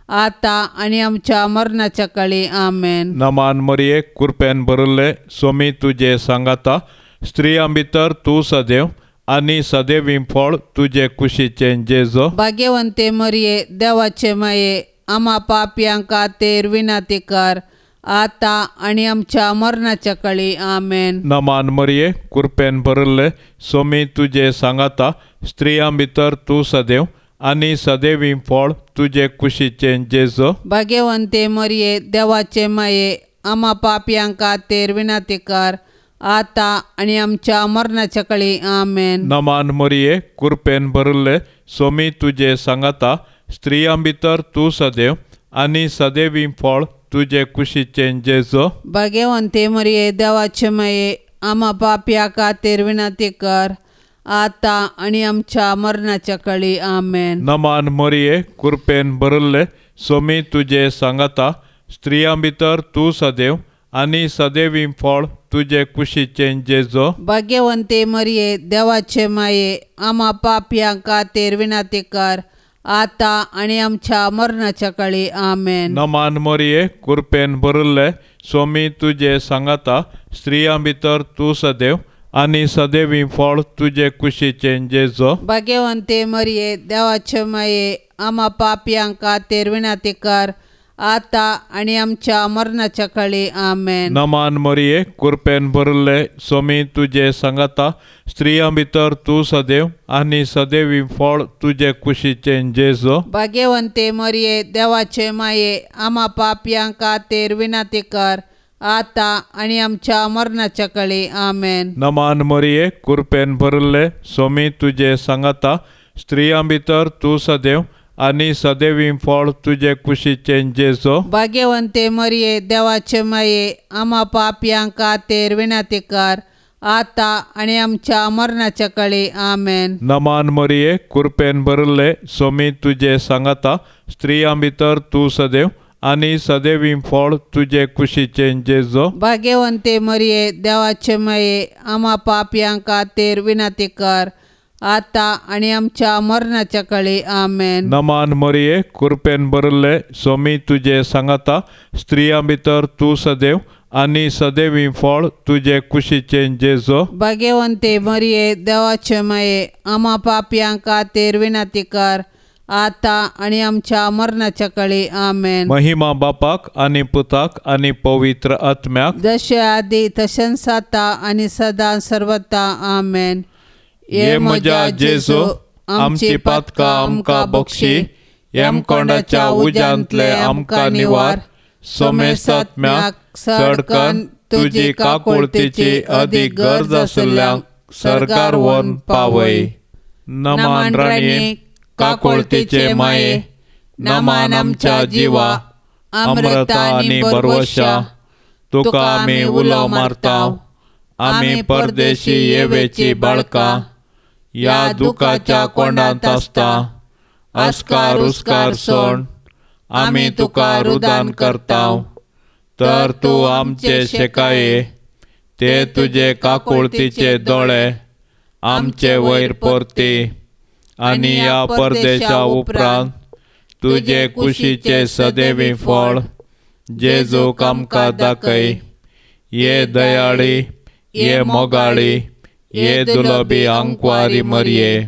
आता आनी आमच्या मरणाच्या काळी आमेन. नमान मरये कृपेन भरिल्ले सोमी तुजे सांगाता. स्त्रियां भितर तूं सदैव आनी सदैवी फळ तुजे कुशीचें जेजो. भाग्यवंते मरये देवाचे माये, आम्हा पापयांक खातीर विनंती कर, आता आनी आमच्या मरणाच्या काळी आमेन. नमान मरये कृपेन भरिल्ले सोमी तुजे सांगाता. स्त्रियां भितर तूं सदैव आनी सदैवी फळ तुजे कुशीचें जेजो. भाग्यवंते मरये देवाचे माये, आम्हा पापयांक खातीर विनंती कर, आता आनी आमच्या मरणाच्या काळी आमेन. नमान मरये कृपेन भरिल्ले सोमी तुजे सांगाता. स्त्रियां भितर तूं सदैव आनी सदैवी फळ तुजे कुशीचें जेजो. भाग्यवंते मरये देवाचे माये, आम्हा पापयांक खातीर विनंती कर, आता आनी आमच्या मरणाच्या काळी आमेन. नमान मरये कृपेन भरिल्ले सोमी तुजे सांगाता. स्त्रियां भितर तूं सदैव आनी सदैवी फळ तुजे कुशीचें जेजो. भाग्यवंते मरये देवाचे माये, आम्हा पापयांक खातीर विनंती कर, आता आनी आमच्या मरणाच्या काळी आमेन. नमान मरये कृपेन भरिल्ले सोमी तुजे सांगाता. स्त्रियां भितर तूं सदैव आनी सदैवी फळ तुजे कुशीचें जेजो. भाग्यवंते मरये देवाचे माये, आम्हा पापयांक खातीर विनंती कर, आता आणि आमच्या मरणाच्या काळी आमेन. नमान मरिये कृपेन भरले स्वामी तुझे सांगता स्त्रियां भितर तू सदैव आणि सदैवी फळ तुझे कुशीचे जेजो. भाग्यवंते मरिये देवाचे माये आम्हा पापयांक खातीर विनंती कर आता आणि आमच्या मरणाच्या काळी आमेन. नमान मरिये कृपेन भरले स्वामी तुझे सांगता स्त्रियां भितर तू सदैव आणि सदैवी फळ तुझे कुशीचे जेजो. भाग्यवंते मरिये देवाचे माये आम्हा पापयांक खातीर विनंती कर आता आणि आमच्या मरणाच्या काळी आमेन. नमान मरिये कृपेन भरले स्वामी तुझे सांगता स्त्रियां भितर तू सदैव आणि सदैवी फळ तुझे कुशीचे जेजो. भाग्यवंते मरिये देवाचे माये आम्हा पापयांक खातीर विनंती कर आता आणि आमच्या मरणाच्या काळी आमेन. नमान मरिये कृपेन भरले स्वामी तुझे सांगता स्त्रियां भितर तू सदैव आणि सदैवी फळ तुझे कुशीचे जेजो. भाग्यवंते मरिये देवाचे माये आम्हा पापयांक खातीर विनंती कर आता आणि आमच्या मरणाच्या काळी आमेन. महिमा बापाक आणि पुताक आणि पवित्र आत्म्याक जशे आधी तशेंच आता आणि सदां सर्वता आमेन. ये म्हज्या जेजो आमची पातकां आमकां बक्षी हेम कोंडाच्या उज्यांतले आमकां निवार सोमेसात्म्याक सडकन तुजी काकुळतीची अदीक गरज आसल्ल्यांक सरकार व्हरून पावय. नमान राणये काकुळतीचे माये नमान आमच्या जिवा अमृता आनी बरवशा तुका आमी उलो मारताव. आमी परदेशी येवेची बाळकां या दुखाच्या कोंडांत आसता अस्कार उस्कार सोड आमी तुका रुदान करताव. तर तूं आमचे शेकाये ते तुजे काकुळतीचे दोळे आमचे वयर परती आनी या परदेशा उपरांत तुजे कुशीचे सदैवी फळ जेजूक आमकां दाखय. ये दयाळी ये मोगाळी ये दुलबी आंकवारी मरिये.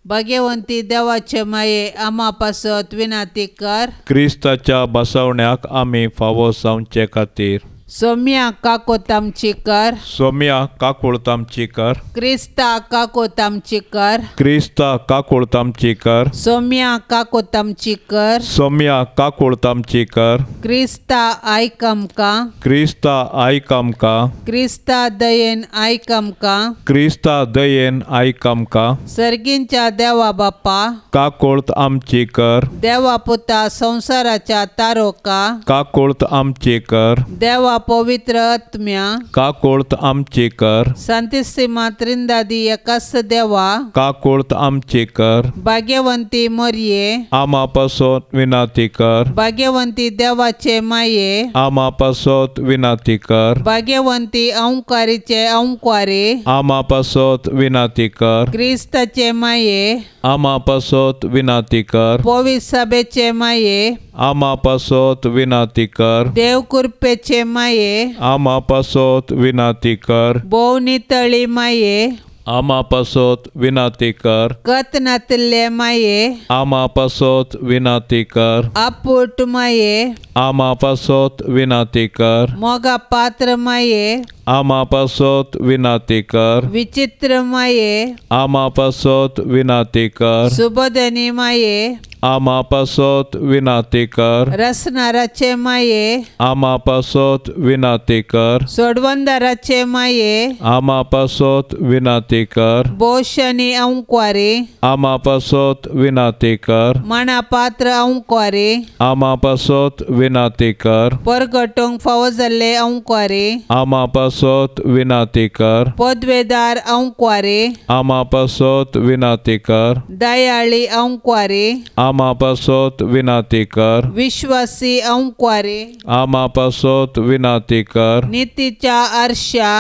भाग्यवंती देवाचे माये आम्हा पासत विनंती कर. क्रिस्ताच्या बसवण्याक आमी फावो जावचे खातीर सौम्या काकोतामची कर. सौम्या काकुळतामची कर. क्रिस्ता काकोतामची कर. क्रिस्ता काकुळतामची कर. सौम्या काकोतामची कर. सौम्या काकुळतामची कर. क्रिस्ता आयक आमकां. क्रिस्ता आयक आमकां. क्रिस्ता दयेन आयक आमकां. क्रिस्ता दयेन आयक आमकां. सर्गींच्या देवा बापा काकुळत आमची कर. देवा पुता संसाराच्या तारोका काकुळत आमची कर. देवा पवित्र आत्म्या काकुळत आमची कर. शांतिस्तिमा त्रिंदादी एकाच देवा काकुळत आमची कर. भाग्यवंती मरिये आमा पासोत विनंती कर. भाग्यवंती देवाचे माये आमा पासोत विनंती कर. भाग्यवंती औंकारीचे औंकारे आमा पासोत विनंती कर. क्रिस्ताचे माये आमा पासोत विनंती कर. पवित्र सभेचे माये आमा पासोत विनंती कर. देव कृपेचे माये आमा पासोत विनंती कर. भोव नितळी माये आमा पासोत विनंती कर. कत नातले माये आमा पासोत विनंती कर. आपूट माये आमा पासोत विनंती कर. मोगा पात्र माये आमा पासोत विनंती कर. विचित्र माये आमा पासोत विनंती कर. सुबोधनी माये आमा पासोत विनंती कर. रसनाराचे माये आमा पासोत विनंती कर. सोडवंदाराचे माये आमा पासोत विनंती कर. बोशनी औंकवारे आमा पासोत विनंती कर. मना पात्र औंकवारे आमा पासोत विनंती कर. परगटोंक फावो जाल्ले औंकवारे आमा पासोत विनंती कर. पदवेदार औंकवारे आमा पासोत विनंती कर. दयाळी औंकवारे आमा पासोत विनंती कर. विश्वासी औंकवारे आमा पासोत विनंती कर. नीतीच्या आरशा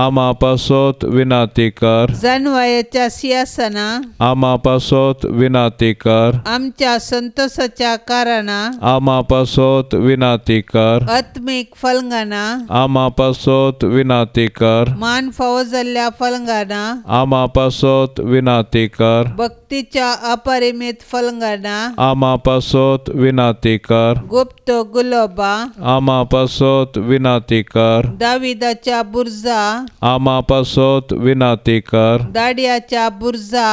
आमा पासोत विनंती कर. जनवायाच्या सिंहासना आमा पासोत विनंती कर. आमच्या संतोषाच्या कारणा आमा पासोत विनंती कर. आत्मिक फलंगाना आमा पासोत विनंती कर. मान फावो जाल्ल्या फलंगाना आमा पासोत विनंती कर. भक्ती भक्तीच्या अपरिमित फलंगणा आम्हा पासत विनंती कर. गुप्त गुलोबा आम्हा पासत विनंती कर. दाविदाच्या बुर्जा आम्हा पासत विनंती कर. दाडियाच्या बुर्जा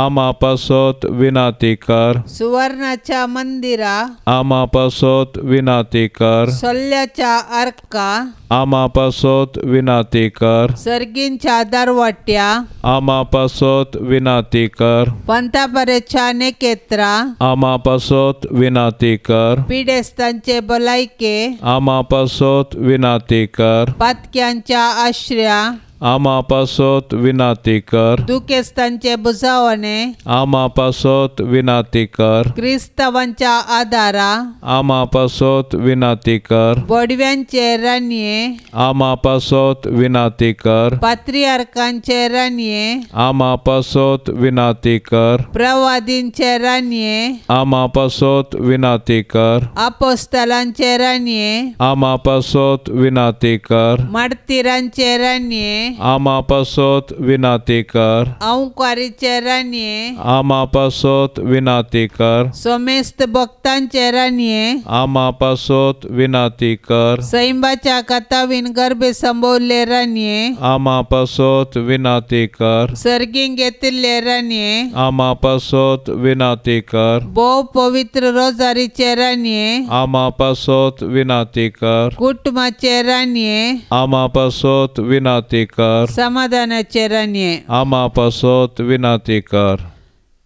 आम्हा पासत विनंती कर. सुवर्णाच्या मंदिरा आम्हा पासत विनंती कर. सोल्याच्या अर्का आम्हा पासत विनंती कर. सर्गींच्या दरवाट्या आम्हा पासत विनंती कर. पंतापरेच्या नेकेत्रा आम्हा पासत विनंती कर. पिडेस्तांचे भलायके आम्हा पासत विनंती कर. पातक्यांच्या आश्रया आम्हा पासत विनंती कर. दुखेस्तांचे बुजावणे आम्हा पासत विनंती कर. क्रिस्तवांच्या आदारा आम्हा पासत विनंती कर. बडव्यांचे रान्ये आम्हा पासत विनंती कर. पात्रियार्कांचे रान्ये आम्हा पासत विनंती कर. प्रवादींचे रान्ये आम्हा पासत विनंती कर. अपोस्तलांचे रान्ये आम्हा पासत विनंती कर. मार्तिरांचे रान्ये आम्हा पासत विनंती कर. औंकारीचे रान्ये आम्हा पासत विनंती कर. सोमेस्त भक्तांचे रान्ये आम्हा पासत विनंती कर. सैंबाच्या कथावीन गर्भे संभवले रान्ये आम्हा पासत विनंती कर. सर्गींग येतिल्ले रान्ये आम्हा पासत विनंती कर. भोव पवित्र रोजारीचे रान्ये आम्हा पासत विनंती कर. कुटुंबाचे रान्ये आम्हा पासत विनंती कर. समाधानाचे रान्ये आम्हा पासत विनंती कर.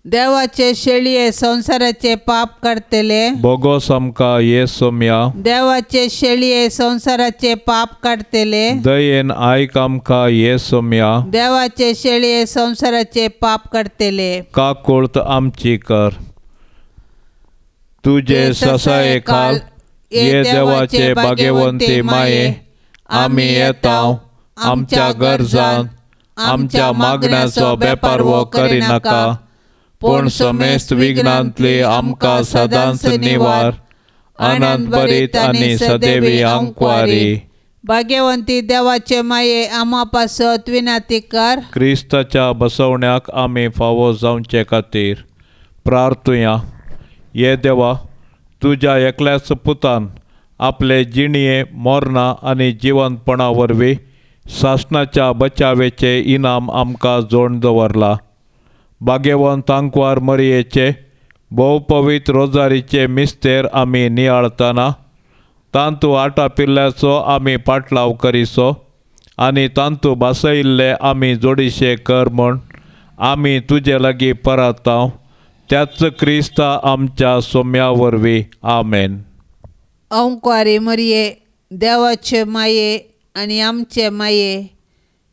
देवाचे शेळये संसाराचे पाप काढतले. बोगोस आमकां येसुम्या. देवाचे शेळये संसाराचे पाप काढतले. दयेन आयक आमकां येसुम्या. देवाचे शेळये संसाराचे पाप काढतले. काकुळत आमची कर. तुझे ससाये काल ये देवाचे भाग्यवंती माये. आम्ही येताव आमच्या गरजान आमच्या मागण्याचो बेपार वो करिनाका. पूण समेस्त विघ्नांतली आमकां सदांच निवार. आनंद भरीत आनी सदैवी आंकवारी. भाग्यवंती देवाचे माये आम्हा पासत विनंती कर. क्रिस्ताच्या बसवण्याक आमी फावो जावचे खातीर प्रार्थुया. ये देवा, तुज्या एकल्याच पुतान आपले जिणये मोरना आनी जिवंतपणा वरवीं सासणाच्या बचावेचे इनाम आमकां जोड दवरला. भाग्यवंत आंकवार मरयेचे भोव पवित्र रोजारीचे मिस्तेर आमी नियाळतना तांतू आटा पिल्ल्याचो आमी पाटलाव करिसो आनी तांतू बासयिल्ले आमी जोडिशे कर म्हूण आमी तुजे लागीं परताव. त्याच क्रिस्ता आमच्या सोम्या वरवीं. आमेन. औंकवारी मरये, देवाचे माये आनी आमचे माये,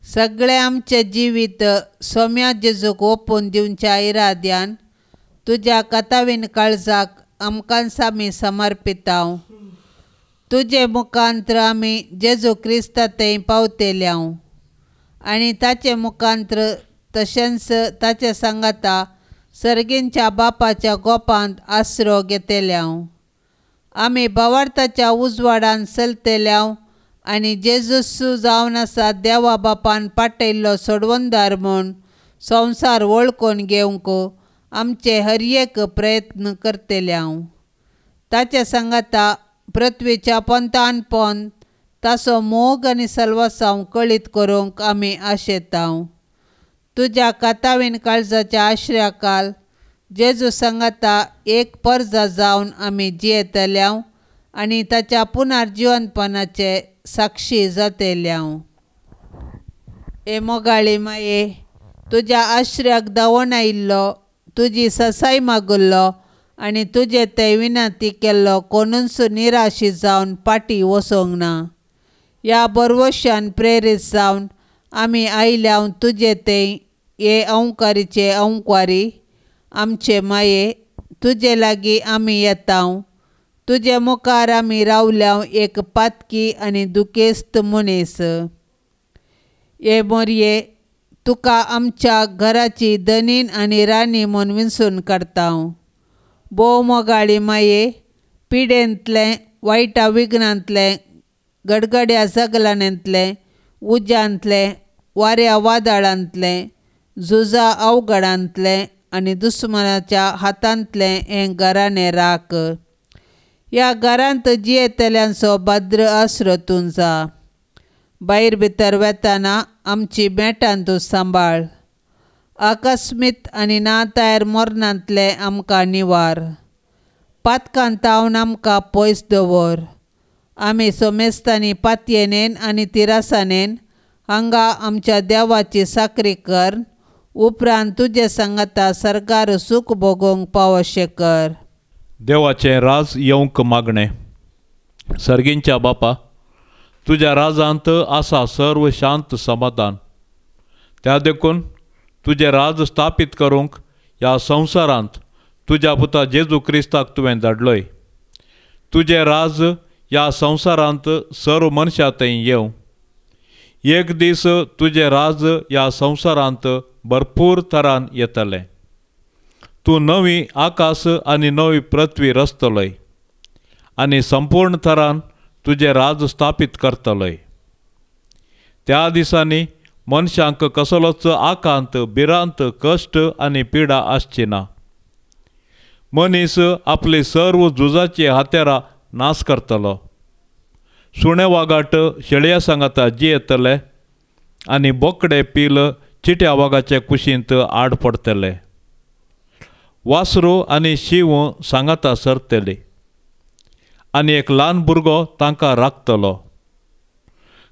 सगळे आमचे जिवीत सोम्या जेजूक ओपून दिवच्या इराद्यान तुज्या कथावीन काळजाक आमकां आमी समर्पिताव. तुजे मुखांत्र आमी जेजू क्रिस्ता थंय पावतेल्याव आनी ताचे मुखांत्र तशेंच ताचे सांगाता सर्गींच्या बापाच्या गोपांत आसरो घेतेल्याव. आमी भावार्थाच्या उजवाडान चलतेल्याव आनी जेजूसू जावन आसा देवा बापान पाटयल्लो सोडवंदार म्हूण संवसार वळखून घेवंक आमचे हर एक प्रयत्न करतेल्याव. ताचे सांगाता पृथ्वीच्या पंतान पंत ताचो मोग आनी सल्वासांव कळीत करूंक आमी आशेताव. तुज्या कातावीन काळजाच्या आश्रयाकाल जेजू सांगाता एक पर्जा जावन आमी जियेतल्याव आनी ताच्या पुनर्जिवंतपणाचे साक्षी जातेल्याव. ए मोगाळी माये, तुज्या आश्रयाक धांवून आयिल्लो, तुजी ससाय मागुल्लो आनी तुजे ते विनंती केल्लो कोणूच निराशी जावन फाटीं वचोंक ना. ह्या बरवशान प्रेरीत जावन आमी आयल्याव तुजे ते ये औंकारीचे औंकवारी. आमचे माये, तुजे लागीं आमी येताव. तुजे मुखार आमी रावल्याव एक पातकी आनी दुखेस्त मनीस. ये मोरये, तुका आमच्या घराची धनीन आनी राणी म्हूण विंचून काडताव. भोव मोगाळी माये, पिडेंतलें, वायटा विघ्नांतलें, गडगड्या जगलांतलें, उज्यांतलें, वाऱ्या वादळांतलें, झुजा अवघडांतलें आनी दुस्मनाच्या हातांतले हें घराणें राख. ह्या घरांत जियेतल्यांचो भद्र आसरो तूं जा. भायर भितर वेताना आमची बेटां तूं सांबाळ. आकस्मीत आनी नातायर मरणांतले आमकां निवार. पातकान तावन आमकां पयस दवर. आमी सोमेस्तांनी पातयेनेन आनी तिरासानेन हांगा आमच्या देवाची साकरी कर. उपरांत तुजे सांगाता सरकार सूख भोगोवंक पावशें कर. देवाचें राज येवंक मागणें. सर्गींच्या बापा, तुज्या राजांत आसा सर्व शांत समाधान. त्या देखून तुजें राज स्थापीत करूंक ह्या संवसारांत तुज्या पुता जेजू क्रिस्ताक तुवें धाडलोय. तुजें राज ह्या संवसारांत सर्व मनशां थंय येवं. एक दीस तुजें राज ह्या संवसारांत भरपूर तरान येतलें. तूं नवी आकाश आनी नवी पृथ्वी रचतलोय आनी संपूर्ण तरान तुजें राज स्थापीत करतलोय. त्या दिसांनी मनशांक कसलोच आकांत, भिरांत, कश्ट आनी पिडा आसची ना. मनीस आपली सर्व झुजाची हात्यारां नाश करतलो. सुणे वागाट शेळया सांगाता जियेतले आनी बोकडे पील चिट्या वागाचे कुशींत आड पडतले. वासरू आनी शीव सांगाता सरतली आनी एक ल्हान भुरगो तांकां राखतलो.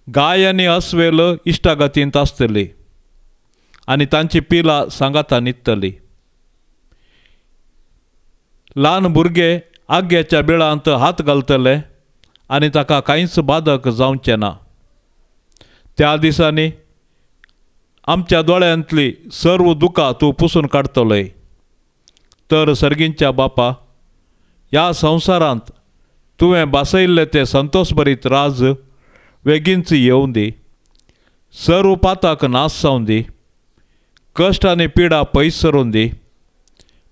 गाय आनी अस्वेल इश्टागतींत आसतली आनी तांची पिलां सांगाता न्हिदतली. ल्हान भुरगे आग्याच्या बिळांत हात घालतले आनी ताका कांयच बाधक जावचें ना. त्या दिसांनी आमच्या दोळ्यांतली सर्व दुखां तूं पुसून काडतलोय. तर सर्गींच्या बापा, ह्या संवसारांत तुवें बासयल्लें तें संतोशभरीत राज बेगीनच येवं दी. सर्व पाताक नाश जावं दी. कश्ट आनी पिडा पयस सरून दी.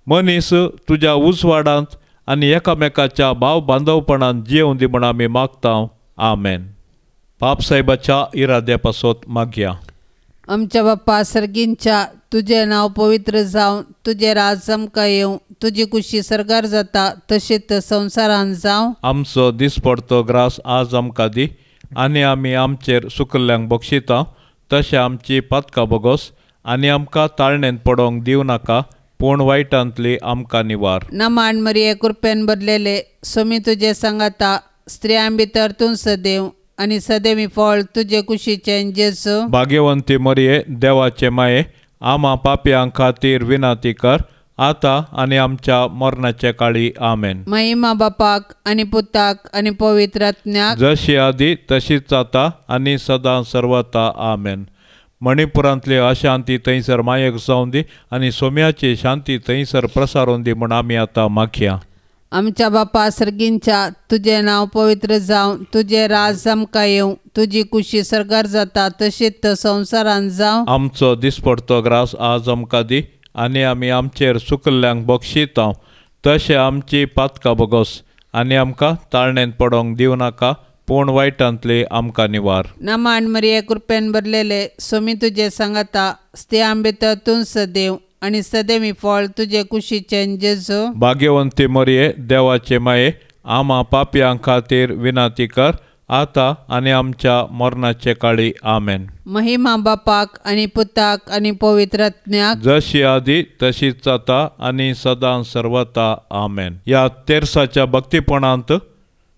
मनीस तुज्या उजवाडांत आनी एकामेकाच्या भाव बांदवपणान जियेवं दी म्हण आमी मागतां. आमेन. बाप साहेबाच्या इराद्या पासत मागया. आमच्या बाप्पा सर्गींच्या, तुजें नांव पवित्र जावं. तुजें राज आमकां येवं. तुजी कुशी सरकार जाता तशीच संवसारांत जावं. आमचो दिसपडतो ग्रास आज आमकां दी आनी आमी आमचेर सुकल्ल्यांक बक्षिता तशें आमची पातकां बोगोस आनी आमकां ताळणेंत पडोवंक दिवं नाका, पूण वायटांतली आमकां निवार. नमान मरिये कृपेन भरलेले, सोमी तुजे सांगाता स्त्रियां भितर तूं सदैव आनी सदैवी फळ तुजे कुशीचें जेजू. भाग्यवंती मरिये, देवाचे माये, आमा पापयां खातीर विनाती कर, आता आनी आमच्या मरणाचे काळी. आमेन. महिमा बापाक आनी पुताक आनी पवित्र आत्म्याक, जशी आदी तशीच आता आनी सदां सर्वता. आमेन. मणिपुरांतली अशांती थंयसर मायक जावं दी आनी सोम्याची शांती थंयसर प्रसारून दी म्हण आमी आतां मागया. आमच्या बापा सर्गींच्या, तुजें नांव पवित्र जावं. तुजें राज आमकां येवं. तुजी कुशी सरकार जाता तशीच संवसारांत जावं. आमचो दिसपडतो ग्रास आज आमकां दी आनी आमी आमचेर सुकल्ल्यांक बक्षिता तशें आमची पातकां बोगोस आनी आमकां ताळणेंत पडोवंक दिवं नाका, पूण वायटांतली आमकां निवार. नमान मरिये कृपेन भरलेले, सोमी तुजे सांगाता स्त्रियां भितर तूं सदैव आनी सदैवी फळ तुजे कुशीचें जेजू. भाग्यवंती मरिये, देवाचे माये, आमा पापयां खातीर विनाती कर, आता आनी आमच्या मरणाचे काळी. आमेन. महिमा बापाक आनी पुताक आनी पवित्र आत्म्याक, जशी आदी तशीच आता आनी सदां सर्वता. आमेन. ह्या तेरसाच्या भक्तीपणांत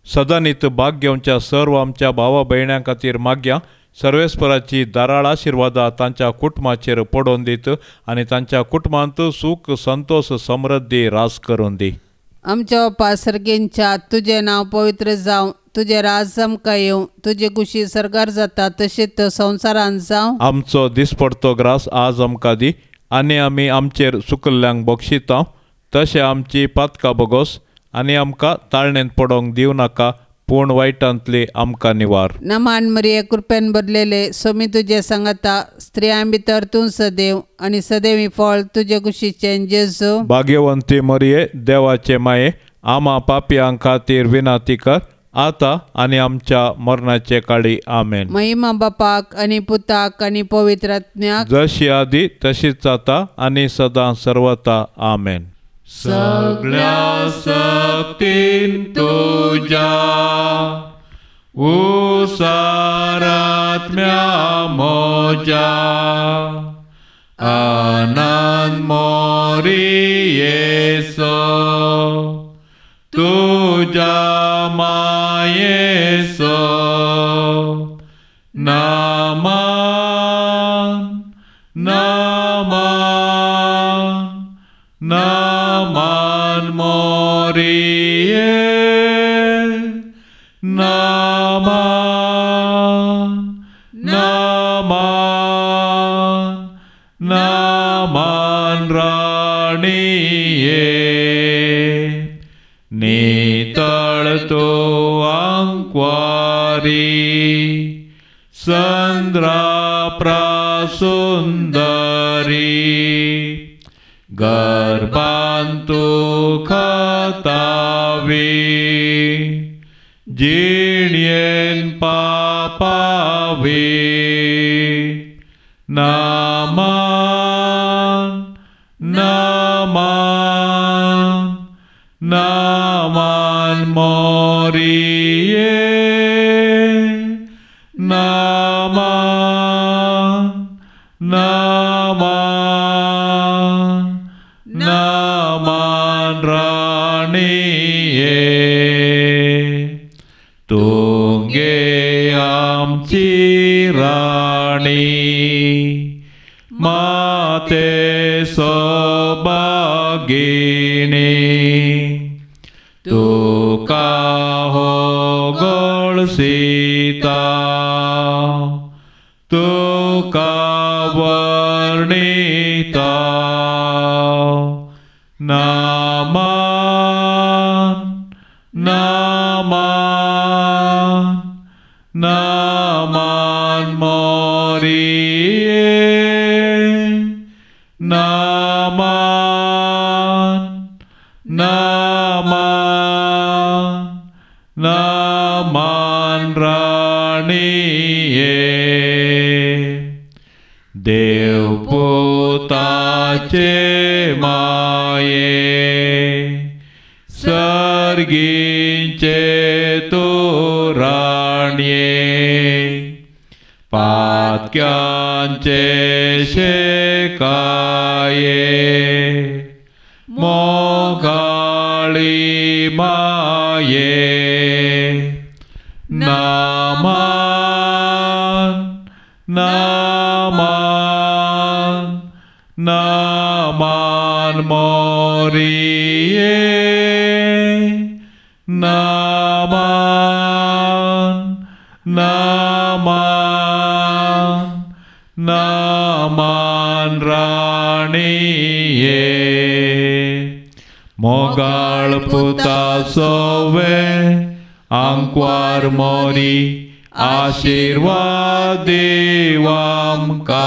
सदांनीत भाग घेवच्या सर्व आमच्या भावा भयण्यां खातीर मागया. सर्वेस्पराची दाराळ आशिर्वादा तांच्या कुटुंबाचेर पडोवन दीत आनी तांच्या कुटुंबांत सुख, संतोष, समृद्धी रास करून दी. आमच्या बापा सर्गेंच्या, तुजें नांव पवित्र जावं. तुजें राज आमकां येवं. तुजी कुशी सरकार जाता तशीच संवसारांत जावं. आमचो दिसपडतो ग्रास आज आमकां दी आनी आमी आमचेर सुकल्ल्यांक बक्षिता तशें आमची पातकां बोगोस आनी आमकां ताळणेंत पडोवंक दिवं नाका, पूण वायटांतली आमकां निवार. नमान मरिये कृपेन भरलेले, सोमी तुजे सांगाता स्त्रियां भितर तूं सदैव आनी सदैवी फळ तुजे कुशीचें जेजू. भाग्यवंती मरिये, देवाचे माये, आमा पापयां खातीर विनाती कर, आता आणि आमच्या मरणाचे काळी आमेन. महिमा बापाक आणि पुताक आणि पवित्र आत्म्याक जशी आधी तशीच आता आणि सदा सर्वता आमेन. सगळ्या शक्तीन तुझ्या उसारात्म्या मोजा आनंद मोरी येसो तुझ्या मायेसो नामान नामान नामान मोरिये नामान नामान नामान राणीये नितळ तो अंक्वारी संद्रा प्रासुंदरी गर्भांतु खतावी जिण्येन पापावी नामान नामान नामान मोरिये नामान नामान नामान राणीये तुंगे आमची राणी माते सौभागिनी तुका हो गळसीता तुका वर्णिता नामान नामान नामान मोरिये नामान नामान नामान राणीये देवपुताचे माये सर्गींचे तो राण्ये पातक्यांचे शेकाये मोगाळी माये नामान नामान नामान मोरिये नामान नामान नामान राणीये मोगाळ पुता सोवे आंक्वार मोरी आशीर्वाद देवामका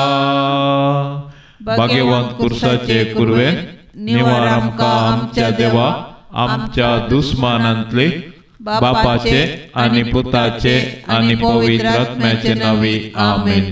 भाग्यवंत कुर्साचे कुर्वे निवार आमका आमच्या देवा आमच्या दुश्मनांतले बापाचे आणि पुताचे आणि पवित्र आत्म्याचे नावे आमेन.